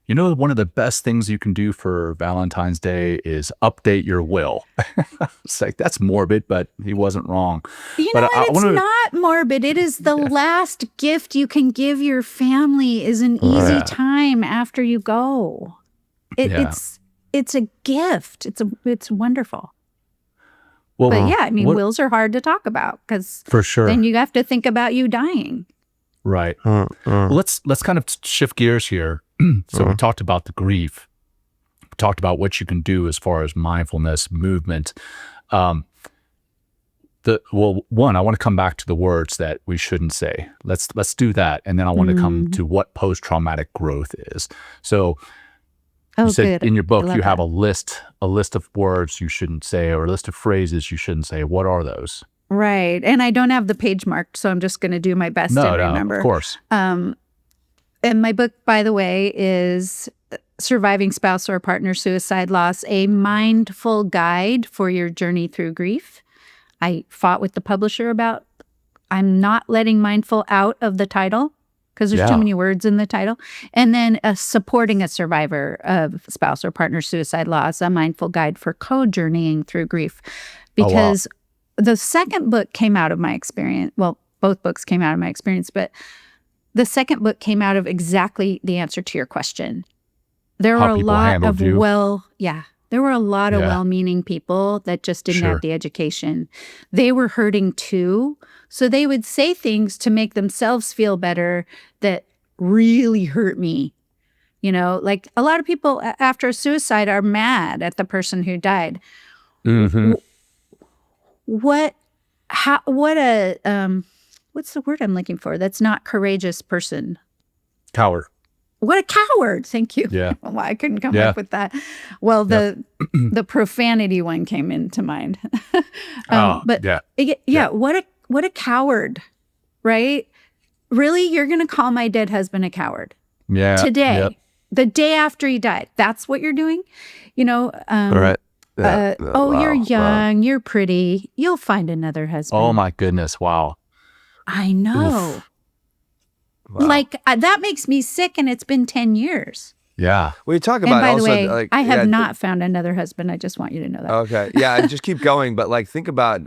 Speaker 2: one of the best things you can do for Valentine's Day is update your will. It's like, that's morbid, but he wasn't wrong.
Speaker 1: It's not morbid. It is the last gift you can give your family is an easy time after you go. It's a gift. It's wonderful.
Speaker 2: Well,
Speaker 1: but wills are hard to talk about, because
Speaker 2: for sure,
Speaker 1: then you have to think about you dying.
Speaker 2: Right. Well, let's kind of shift gears here. So we talked about the grief. We talked about what you can do as far as mindfulness, movement. One, I want to come back to the words that we shouldn't say. Let's do that, and then I want to come to what post-traumatic growth is. So. You said in your book you have a list of words you shouldn't say, or a list of phrases you shouldn't say. What are those?
Speaker 1: Right. And I don't have the page marked, so I'm just going to do my best to remember.
Speaker 2: No, of course.
Speaker 1: And my book, by the way, is Surviving Spouse or Partner Suicide Loss, a mindful guide for your journey through grief. I fought with the publisher about I'm not letting mindful out of the title, because there's too many words in the title. And then supporting a survivor of spouse or partner suicide loss, a mindful guide for co-journeying through grief. Because the second book came out of my experience. Well, both books came out of my experience, but the second book came out of exactly the answer to your question. There were a lot of well-meaning people that just didn't have the education. They were hurting too. So they would say things to make themselves feel better that really hurt me. Like a lot of people after a suicide are mad at the person who died.
Speaker 3: Mm-hmm.
Speaker 1: What's the word I'm looking for? That's not courageous person.
Speaker 2: Coward.
Speaker 1: What a coward. Thank you.
Speaker 2: Yeah.
Speaker 1: Well, I couldn't come up with that. Well, the profanity one came into mind. What a coward, right? Really? You're going to call my dead husband a coward?
Speaker 2: Yeah.
Speaker 1: Today, the day after he died. That's what you're doing?
Speaker 3: Right.
Speaker 1: You're young, you're pretty, you'll find another husband.
Speaker 2: Oh my goodness. Wow.
Speaker 1: I know.
Speaker 3: Wow.
Speaker 1: Like that makes me sick, and it's been 10 years.
Speaker 2: Yeah.
Speaker 3: We talk
Speaker 1: And
Speaker 3: about
Speaker 1: by the
Speaker 3: also
Speaker 1: way,
Speaker 3: like
Speaker 1: I have not found another husband. I just want you to know that.
Speaker 3: Okay. Yeah, just keep going. But like think about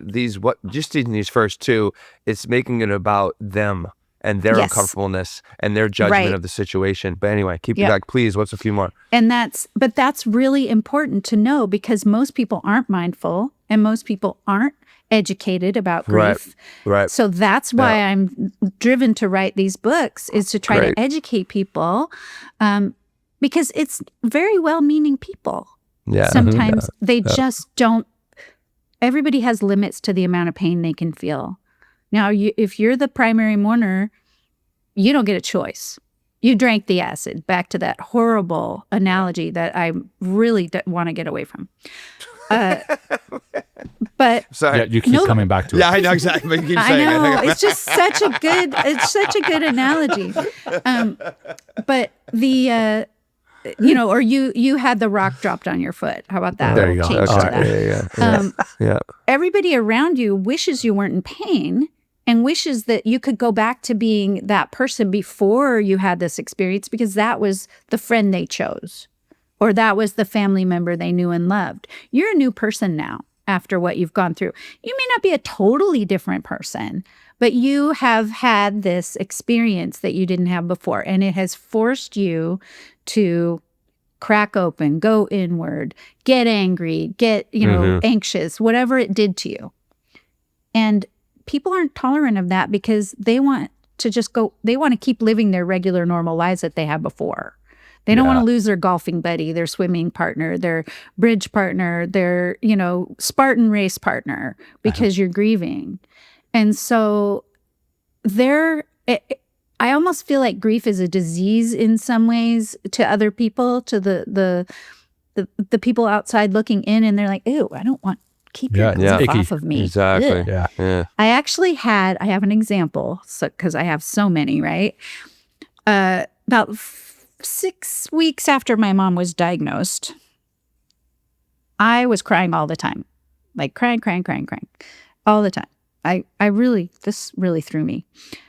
Speaker 3: just in these first two, it's making it about them and their uncomfortableness and their judgment of the situation. But anyway, keep it back, please. What's a few more?
Speaker 1: And that's really important to know, because most people aren't mindful and most people aren't educated about grief.
Speaker 3: Right.
Speaker 1: So that's why I'm driven to write these books, is to try to educate people, because it's very well-meaning people.
Speaker 3: Yeah.
Speaker 1: Sometimes they just don't. Everybody has limits to the amount of pain they can feel. Now, if you're the primary mourner, you don't get a choice. You drank the acid. Back to that horrible analogy that I really want to get away from. But
Speaker 3: sorry,
Speaker 2: you keep coming back to it.
Speaker 3: Yeah, I know exactly. But you keep saying
Speaker 1: I know it's just such a good analogy. But the or you had the rock dropped on your foot. How about that?
Speaker 2: There you go.
Speaker 1: Change to that.
Speaker 3: Yeah.
Speaker 1: Everybody around you wishes you weren't in pain and wishes that you could go back to being that person before you had this experience, because that was the friend they chose, or that was the family member they knew and loved. You're a new person now after what you've gone through. You may not be a totally different person, but you have had this experience that you didn't have before, and it has forced you to crack open, go inward, get angry, get, anxious, whatever it did to you. And people aren't tolerant of that, because they want to keep living their regular, normal lives that they had before. They don't want to lose their golfing buddy, their swimming partner, their bridge partner, their, Spartan race partner, because you're grieving. And so I almost feel like grief is a disease in some ways to other people, to the people outside looking in, and they're like, "Ew, I don't want keep your grief off of me."
Speaker 3: Exactly.
Speaker 1: Ugh.
Speaker 3: Yeah.
Speaker 1: I have an example, because I have so many, right? About 6 weeks after my mom was diagnosed, I was crying all the time, like crying all the time. This really threw me.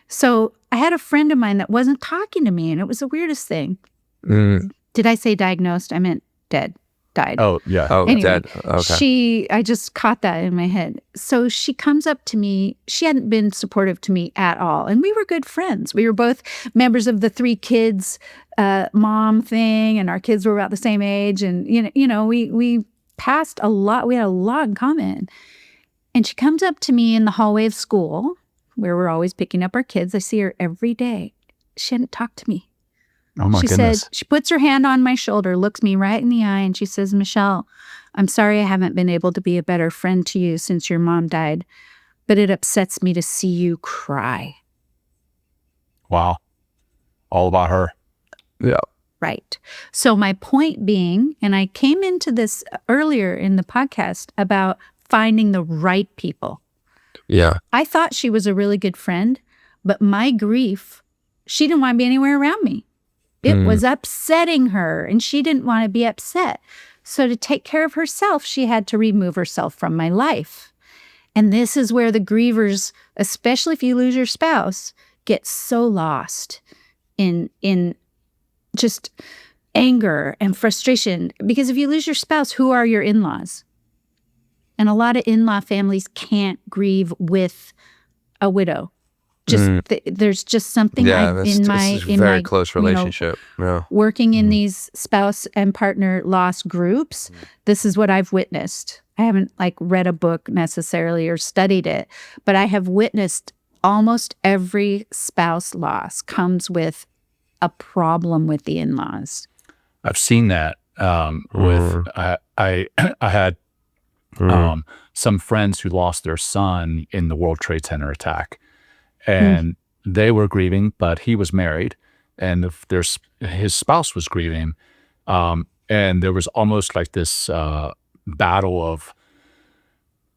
Speaker 1: So I had a friend of mine that wasn't talking to me, and it was the weirdest thing. Did I say diagnosed? I meant dead, died.
Speaker 2: Oh, yeah.
Speaker 3: Oh,
Speaker 1: anyway,
Speaker 3: dead. Okay.
Speaker 1: I just caught that in my head. So she comes up to me. She hadn't been supportive to me at all. And we were good friends. We were both members of the 3 kids mom thing, and our kids were about the same age. And, we passed a lot. We had a lot in common. And she comes up to me in the hallway of school, where we're always picking up our kids. I see her every day. She hadn't talked to me.
Speaker 2: Oh my goodness.
Speaker 1: She puts her hand on my shoulder, looks me right in the eye, and she says, "Michelle, I'm sorry I haven't been able to be a better friend to you since your mom died, but it upsets me to see you cry."
Speaker 2: Wow. All about her.
Speaker 3: Yeah.
Speaker 1: Right. So my point being, and I came into this earlier in the podcast about finding the right people.
Speaker 3: Yeah.
Speaker 1: I thought she was a really good friend, but my grief, she didn't want to be anywhere around me. It was upsetting her, and she didn't want to be upset. So to take care of herself, she had to remove herself from my life. And this is where the grievers, especially if you lose your spouse, get so lost in just anger and frustration. Because if you lose your spouse, who are your in-laws? And a lot of in-law families can't grieve with a widow. There's just something in my
Speaker 3: very close relationship.
Speaker 1: Working in these spouse and partner loss groups, this is what I've witnessed. I haven't read a book necessarily or studied it, but I have witnessed almost every spouse loss comes with a problem with the in-laws.
Speaker 2: I've seen that with I had some friends who lost their son in the World Trade Center attack, and they were grieving, but he was married, and his spouse was grieving, and there was almost like this battle of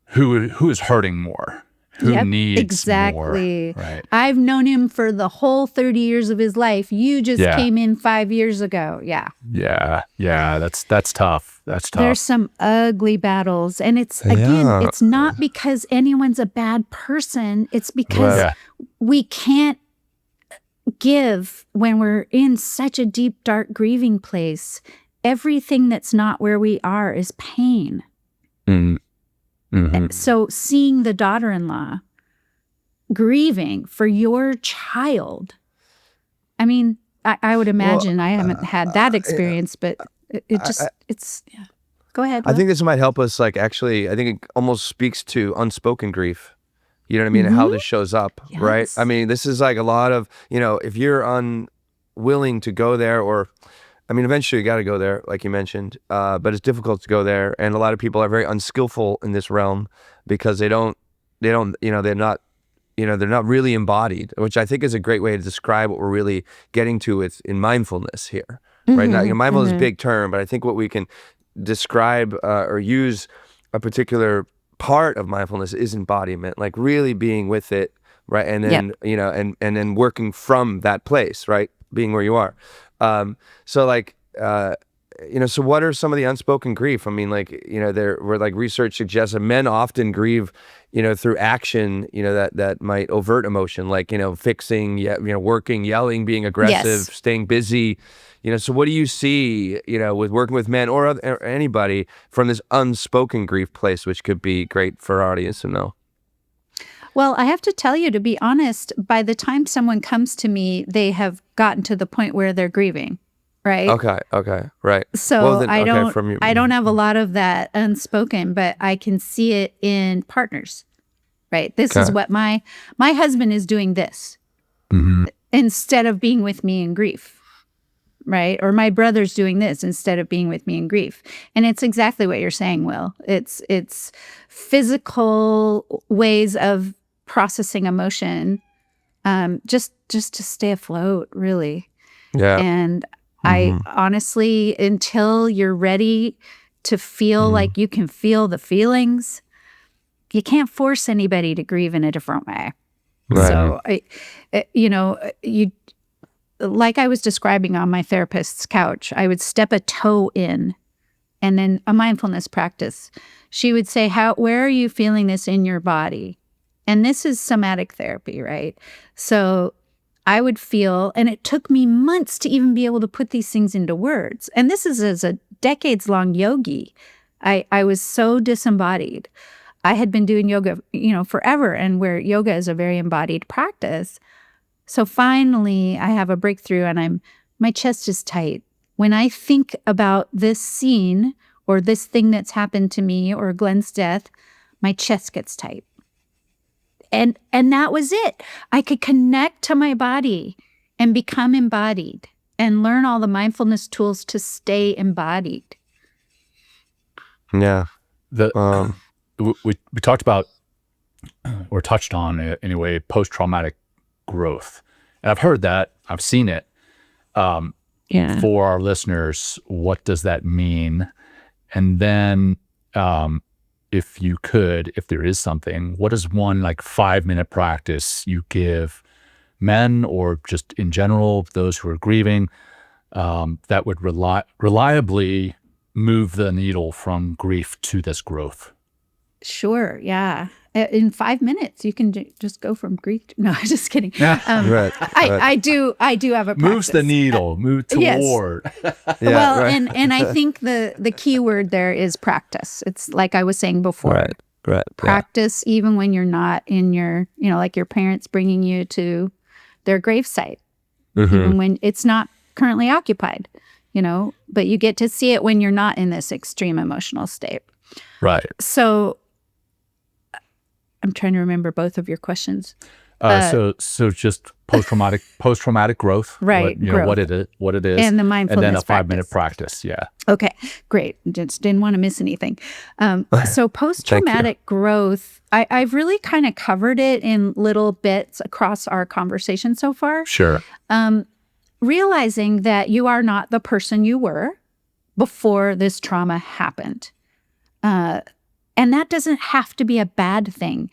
Speaker 2: who is hurting more, who needs
Speaker 1: exactly.
Speaker 2: more. Right.
Speaker 1: I've known him for the whole 30 years of his life. You just came in 5 years ago. Yeah.
Speaker 2: Yeah. That's tough. That's tough.
Speaker 1: There's some ugly battles. And it's, again, it's not because anyone's a bad person. It's because we can't give when we're in such a deep, dark grieving place. Everything that's not where we are is pain. So seeing the daughter-in-law grieving for your child, I mean, I would imagine I haven't had that experience, but it's Go ahead.
Speaker 3: I think this might help us, like, actually, I think it almost speaks to unspoken grief. You know what I mean? And how this shows up, right? I mean, this is like a lot of, if you're unwilling to go there, or, I mean, eventually you got to go there, like you mentioned, but it's difficult to go there. And a lot of people are very unskillful in this realm because they're not really embodied, which I think is a great way to describe what we're really getting to in mindfulness here, right? Now, mindfulness is a big term, but I think what we can describe or use a particular part of mindfulness is embodiment, like really being with it, right? And then, and then working from that place, right? Being where you are. So what are some of the unspoken grief? I mean, where research suggests that men often grieve, through action, that might overt emotion, like, fixing, working, yelling, being aggressive, staying busy, so what do you see, with working with men or anybody from this unspoken grief place, which could be great for our audience to know?
Speaker 1: Well, I have to tell you, to be honest, by the time someone comes to me, they have gotten to the point where they're grieving, right?
Speaker 3: Okay, right.
Speaker 1: So I don't have a lot of that unspoken, but I can see it in partners, right? This is what my husband is doing this instead of being with me in grief, right? Or my brother's doing this instead of being with me in grief. And it's exactly what you're saying, Will. It's physical ways of processing emotion, just to stay afloat, really. Yeah. And I honestly, until you're ready to feel like you can feel the feelings, you can't force anybody to grieve in a different way. Right. So, like I was describing on my therapist's couch, I would step a toe in, and then a mindfulness practice. She would say, where are you feeling this in your body? And this is somatic therapy, right? So I would feel, and it took me months to even be able to put these things into words. And this is as a decades-long yogi. I was so disembodied. I had been doing yoga, forever, and where yoga is a very embodied practice. So finally, I have a breakthrough, and my chest is tight. When I think about this scene or this thing that's happened to me or Glenn's death, my chest gets tight. And that was it. I could connect to my body and become embodied and learn all the mindfulness tools to stay embodied.
Speaker 2: Yeah. We talked about, or touched on anyway, post-traumatic growth. And I've heard that, I've seen it. For our listeners, what does that mean? And then if there is something, what is one 5-minute practice you give men, or just in general, those who are grieving, that would reliably move the needle from grief to this growth?
Speaker 1: Sure, yeah. In 5 minutes, you can just go from grief to, no, I'm just kidding. I do have a practice.
Speaker 2: Moves the needle, move toward.
Speaker 1: And I think the key word there is practice. It's like I was saying before. Right. Practice even when you're not in your, like your parents bringing you to their gravesite, even when it's not currently occupied, but you get to see it when you're not in this extreme emotional state.
Speaker 2: Right.
Speaker 1: So I'm trying to remember both of your questions.
Speaker 2: So just post-traumatic growth,
Speaker 1: Right, growth.
Speaker 2: what it is,
Speaker 1: And the mindfulness
Speaker 2: and then a 5-minute
Speaker 1: practice.
Speaker 2: practice. Yeah.
Speaker 1: Okay, great. Just didn't want to miss anything. So post-traumatic growth, I've really kind of covered it in little bits across our conversation so far.
Speaker 2: Sure.
Speaker 1: Realizing that you are not the person you were before this trauma happened. And that doesn't have to be a bad thing.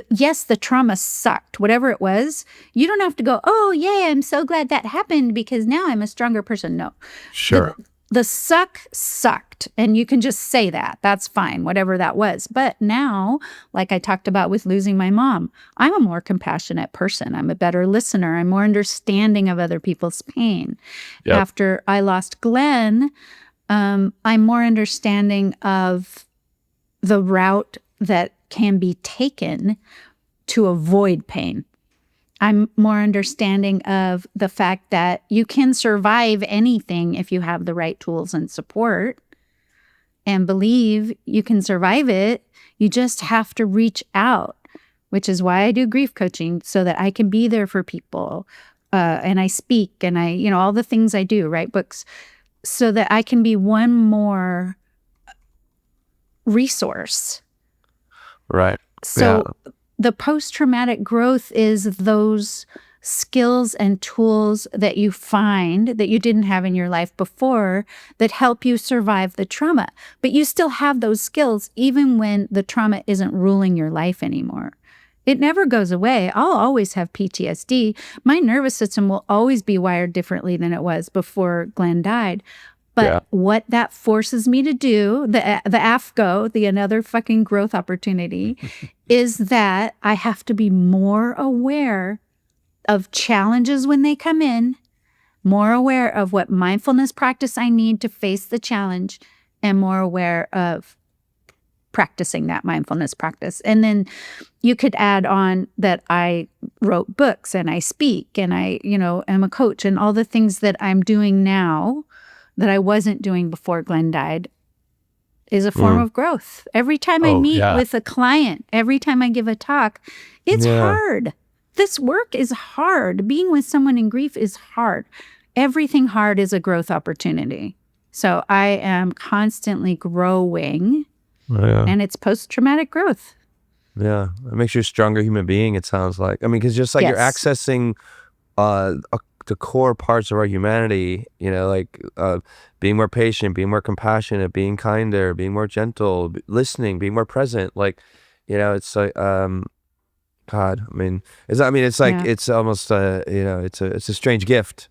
Speaker 1: Yes, the trauma sucked, whatever it was. You don't have to go, oh, yay, I'm so glad that happened because now I'm a stronger person. No.
Speaker 2: Sure.
Speaker 1: The suck sucked. And you can just say that. That's fine, whatever that was. But now, like I talked about with losing my mom, I'm a more compassionate person. I'm a better listener. I'm more understanding of other people's pain.
Speaker 2: Yep.
Speaker 1: After I lost Glenn, I'm more understanding of the route that can be taken to avoid pain. I'm more understanding of the fact that you can survive anything if you have the right tools and support, and believe you can survive it. You just have to reach out, which is why I do grief coaching, so that I can be there for people. And I speak and all the things I do, write books, so that I can be one more resource.
Speaker 3: Right.
Speaker 1: So the post-traumatic growth is those skills and tools that you find that you didn't have in your life before that help you survive the trauma. But you still have those skills even when the trauma isn't ruling your life anymore. It never goes away. I'll always have PTSD. My nervous system will always be wired differently than it was before Glenn died. But what that forces me to do, the AFGO, the another fucking growth opportunity, is that I have to be more aware of challenges when they come in, more aware of what mindfulness practice I need to face the challenge, and more aware of practicing that mindfulness practice. And then you could add on that I wrote books and I speak and I, am a coach, and all the things that I'm doing now that I wasn't doing before Glenn died is a form of growth. Every time I meet with a client, every time I give a talk, it's hard. This work is hard. Being with someone in grief is hard. Everything hard is a growth opportunity. So I am constantly growing, and it's post-traumatic growth.
Speaker 3: Yeah, it makes you a stronger human being, it sounds like. I mean, because just like you're accessing the core parts of our humanity, being more patient, being more compassionate, being kinder, being more gentle, listening, being more present. It's like, God, it's almost, it's a strange gift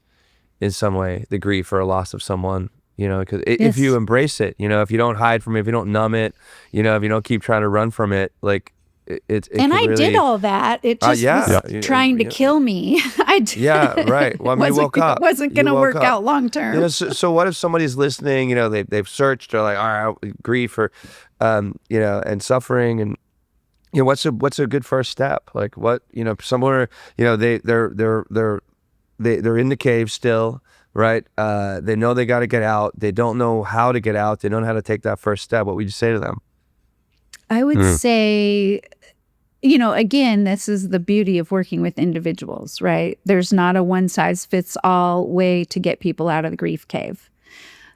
Speaker 3: in some way, the grief or a loss of someone, because if you embrace it, if you don't hide from it, if you don't numb it, if you don't keep trying to run from it, and
Speaker 1: I did all that. It just was trying to kill me.
Speaker 3: Yeah, right. Well, I woke up.
Speaker 1: It wasn't going to work out long term.
Speaker 3: So what if somebody's listening? They've searched. They're like, all right, grief or, and suffering, and what's a good first step? Like what? Somewhere, they're in the cave still, right? They know they got to get out. They don't know how to get out. They don't know how to take that first step. What would you say to them?
Speaker 1: I would say, again, this is the beauty of working with individuals, right? There's not a one-size-fits-all way to get people out of the grief cave.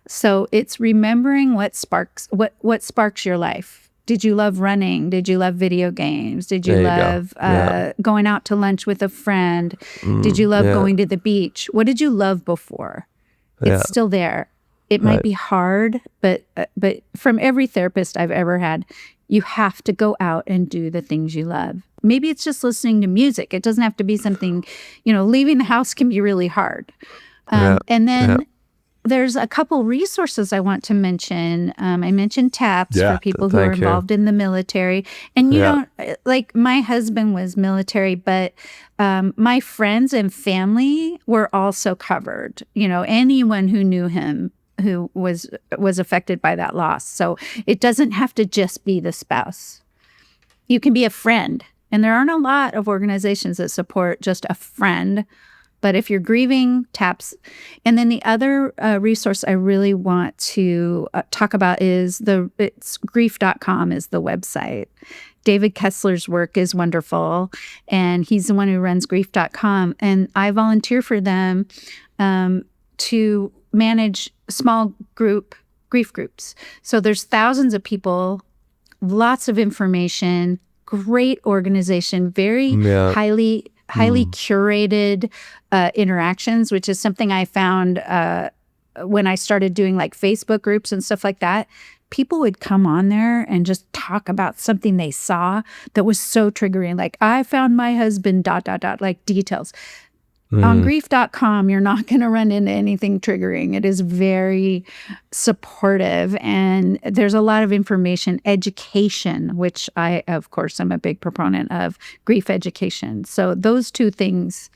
Speaker 1: So it's remembering what sparks your life. Did you love running? Did you love video games? Did you love going out to lunch with a friend? Did you love going to the beach? What did you love before? It's still there. It might be hard, but from every therapist I've ever had, you have to go out and do the things you love. Maybe it's just listening to music. It doesn't have to be something, leaving the house can be really hard. And then there's a couple resources I want to mention. I mentioned TAPS for people who are involved in the military. And you don't, like my husband was military, but my friends and family were also covered. Anyone who knew him who was affected by that loss. So it doesn't have to just be the spouse. You can be a friend. And there aren't a lot of organizations that support just a friend. But if you're grieving, TAPS. And then the other resource I really want to talk about is it's grief.com is the website. David Kessler's work is wonderful, and he's the one who runs grief.com. And I volunteer for them to manage small group grief groups. So there's thousands of people, lots of information, great organization, very highly curated interactions, which is something I found when I started doing like Facebook groups and stuff like that. People would come on there and just talk about something they saw that was so triggering. Like, I found my husband, ... like details. On grief.com, you're not going to run into anything triggering. It is very supportive, and there's a lot of information, education, which I, of course, am a big proponent of grief education. So those two things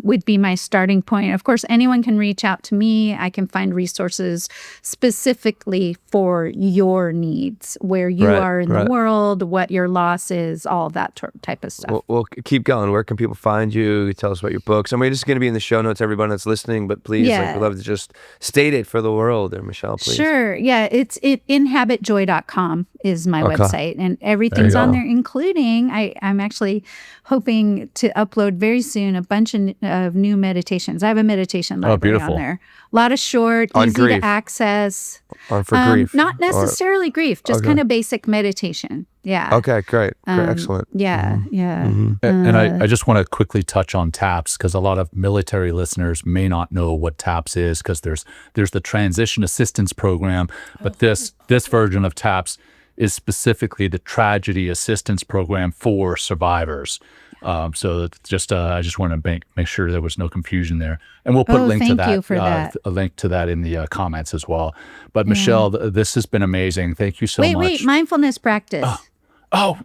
Speaker 1: would be my starting point. Of course, anyone can reach out to me. I can find resources specifically for your needs, where you are in the world, what your loss is, all of that type of stuff.
Speaker 3: Well, keep going. Where can people find you? Tell us about your books. I mean, this is going to be in the show notes, everyone that's listening, but please, we'd love to just state it for the world there, Michelle, please.
Speaker 1: Sure. Yeah, it's inhabitjoy.com is my website, and everything's on there, including, I'm actually hoping to upload very soon a bunch of new meditations. I have a meditation library on there. A lot of short, easy to access.
Speaker 3: For grief?
Speaker 1: Not necessarily grief, just kind of basic meditation. Yeah.
Speaker 3: Okay, great. Excellent.
Speaker 1: Yeah, yeah.
Speaker 2: And I just want to quickly touch on TAPS, because a lot of military listeners may not know what TAPS is, because there's the Transition Assistance Program, but this version of TAPS is specifically the Tragedy Assistance Program for survivors. So just I just want to make sure there was no confusion there, and we'll put a link to that in the comments as well. But Michelle, this has been amazing. Thank you so much.
Speaker 1: Wait, mindfulness practice.
Speaker 2: Oh,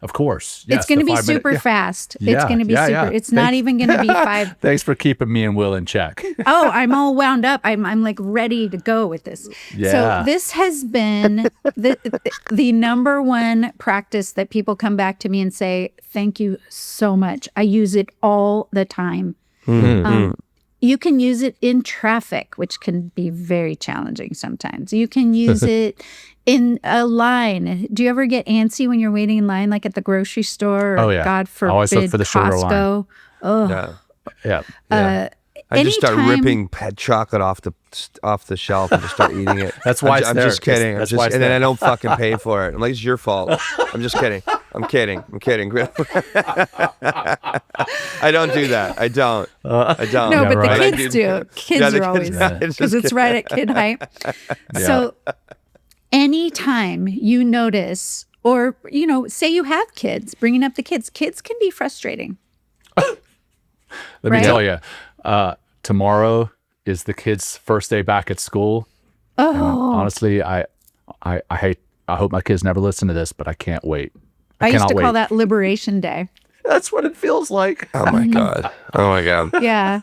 Speaker 2: of course. Yes,
Speaker 1: it's going to be super fast. It's going to be super. Yeah. It's not even going to be 5.
Speaker 2: Thanks for keeping me and Will in check.
Speaker 1: Oh, I'm all wound up. I'm like ready to go with this.
Speaker 2: Yeah.
Speaker 1: So this has been the number one practice that people come back to me and say, thank you so much. I use it all the time. You can use it in traffic, which can be very challenging sometimes. You can use it in a line. Do you ever get antsy when you're waiting in line, like at the grocery store? Or, God forbid, I always look for the shorter line. Oh,
Speaker 2: yeah.
Speaker 3: I just start ripping chocolate off the shelf and just start eating it.
Speaker 2: That's why
Speaker 3: I'm just kidding. And then I don't fucking pay for it. I'm like, it's your fault. I'm just kidding. I'm kidding. I don't do that. I don't.
Speaker 1: No, but the kids do. Kids are always, because it's right at kid height. So anytime you notice, or, say you have kids, bringing up the kids can be frustrating.
Speaker 2: Let me tell you, tomorrow is the kids' first day back at school.
Speaker 1: Oh,
Speaker 2: and honestly, I hope my kids never listen to this, but I can't wait.
Speaker 1: I used to call that Liberation Day.
Speaker 2: That's what it feels like.
Speaker 3: Oh my God.
Speaker 1: Yeah.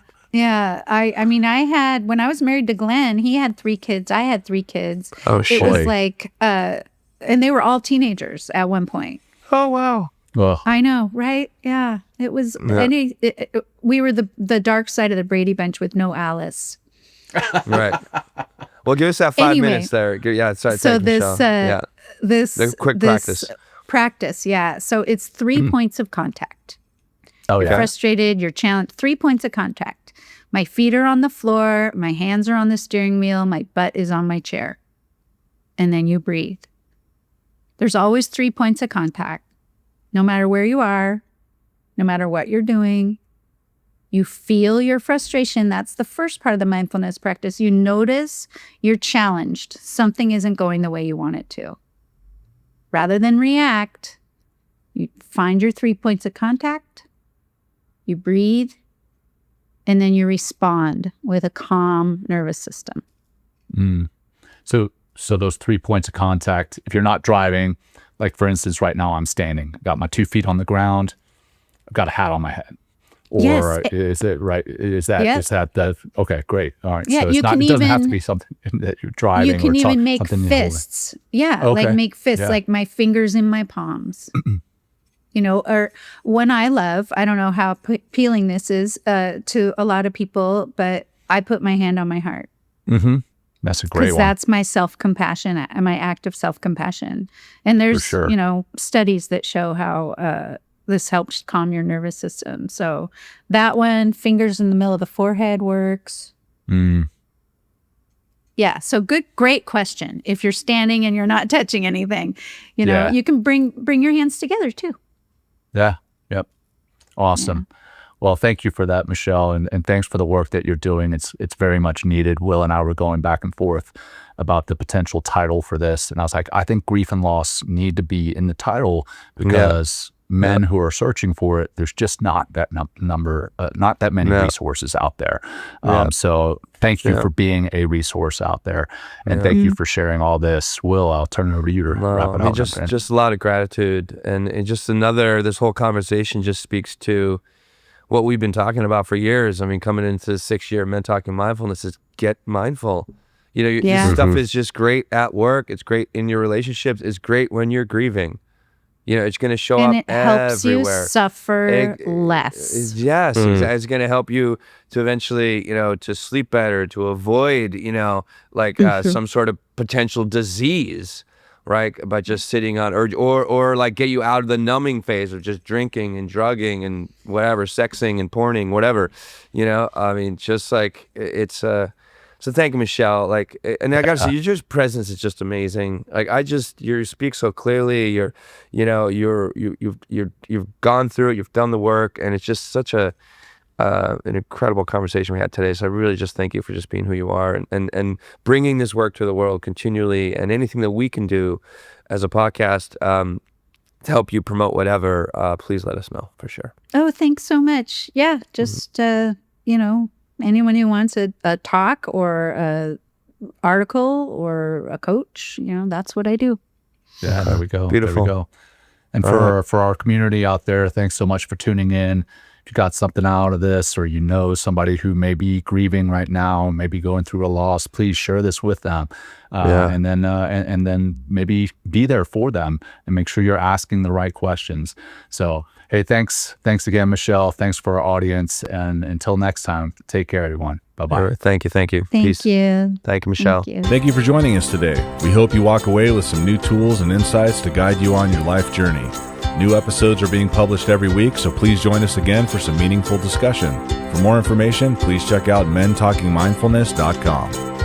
Speaker 1: I mean, I had, when I was married to Glenn, he had 3 kids. I had 3 kids.
Speaker 3: Oh, shit.
Speaker 1: It was like, and they were all teenagers at one point.
Speaker 3: Oh, wow.
Speaker 2: Well,
Speaker 1: I know, right? Yeah. It was, we were the dark side of the Brady Bunch with no Alice.
Speaker 3: Right. Well, give us that 5 minutes there. Yeah, sorry.
Speaker 1: So this
Speaker 3: quick
Speaker 1: practice, yeah. So it's 3 points of contact.
Speaker 2: Oh, yeah.
Speaker 1: You're frustrated, you're challenged. 3 points of contact. My feet are on the floor, my hands are on the steering wheel, my butt is on my chair. And then you breathe. There's always 3 points of contact. No matter where you are, no matter what you're doing, you feel your frustration. That's the first part of the mindfulness practice. You notice you're challenged. Something isn't going the way you want it to. Rather than react, you find your 3 points of contact, you breathe, and then you respond with a calm nervous system.
Speaker 2: So those 3 points of contact, if you're not driving, like for instance, right now I'm standing, got my 2 feet on the ground, I've got a hat on my head. Or is it right? Is that the, okay, great. All right.
Speaker 1: Yeah,
Speaker 2: so it doesn't have to be something that you're driving.
Speaker 1: You can even make fists. Yeah, okay. Like make fists, like my fingers in my palms. Or one I love, I don't know how appealing this is to a lot of people, but I put my hand on my heart.
Speaker 2: Mm-hmm. That's a great
Speaker 1: because
Speaker 2: one.
Speaker 1: that's my self-compassion, my act of self-compassion. And there's,
Speaker 2: sure.
Speaker 1: studies that show how this helps calm your nervous system. So that one, fingers in the middle of the forehead works. Yeah. So great question. If you're standing and you're not touching anything, you can bring your hands together too.
Speaker 2: Yeah. Yep. Awesome. Yeah. Well, thank you for that, Michelle, and thanks for the work that you're doing. It's very much needed. Will and I were going back and forth about the potential title for this, and I was like, I think grief and loss need to be in the title because men who are searching for it, there's just not that not that many resources out there. So thank you for being a resource out there, and thank you for sharing all this. Will, I'll turn it over to you to wrap it up.
Speaker 3: Just a lot of gratitude, and just this whole conversation just speaks to what we've been talking about for years. I mean, coming into the 6th year of Men Talking Mindfulness is get mindful. This stuff is just great at work. It's great in your relationships. It's great when you're grieving. It's going to show up everywhere.
Speaker 1: And it helps you suffer less.
Speaker 3: Yes, it's going to help you to eventually, to sleep better, to avoid, some sort of potential disease. Right, by just sitting on, or like get you out of the numbing phase of just drinking and drugging and whatever, sexing and porning, whatever, I mean, just like it's so thank you, Michelle. Like, and I gotta say, your presence is just amazing. Like, you speak so clearly. You've gone through it, you've done the work, and it's just such an incredible conversation we had today. So I really just thank you for just being who you are and bringing this work to the world continually, and anything that we can do as a podcast to help you promote whatever, please let us know for sure.
Speaker 1: Oh, thanks so much. Yeah, just, anyone who wants a talk or a article or a coach, that's what I do.
Speaker 2: Yeah, there we go.
Speaker 3: Beautiful.
Speaker 2: There we go. And for our community out there, thanks so much for tuning in. If you got something out of this, or somebody who may be grieving right now, maybe going through a loss, please share this with them, and then maybe be there for them and make sure you're asking the right questions. So, hey, thanks again, Michelle. Thanks for our audience, and until next time, take care, everyone. Bye-bye.
Speaker 3: Right, thank you.
Speaker 1: Thank
Speaker 3: Peace.
Speaker 1: you.
Speaker 3: Thank you, Michelle.
Speaker 5: Thank you for joining us today. We hope you walk away with some new tools and insights to guide you on your life journey. New episodes are being published every week, so please join us again for some meaningful discussion. For more information, please check out mentalkingmindfulness.com.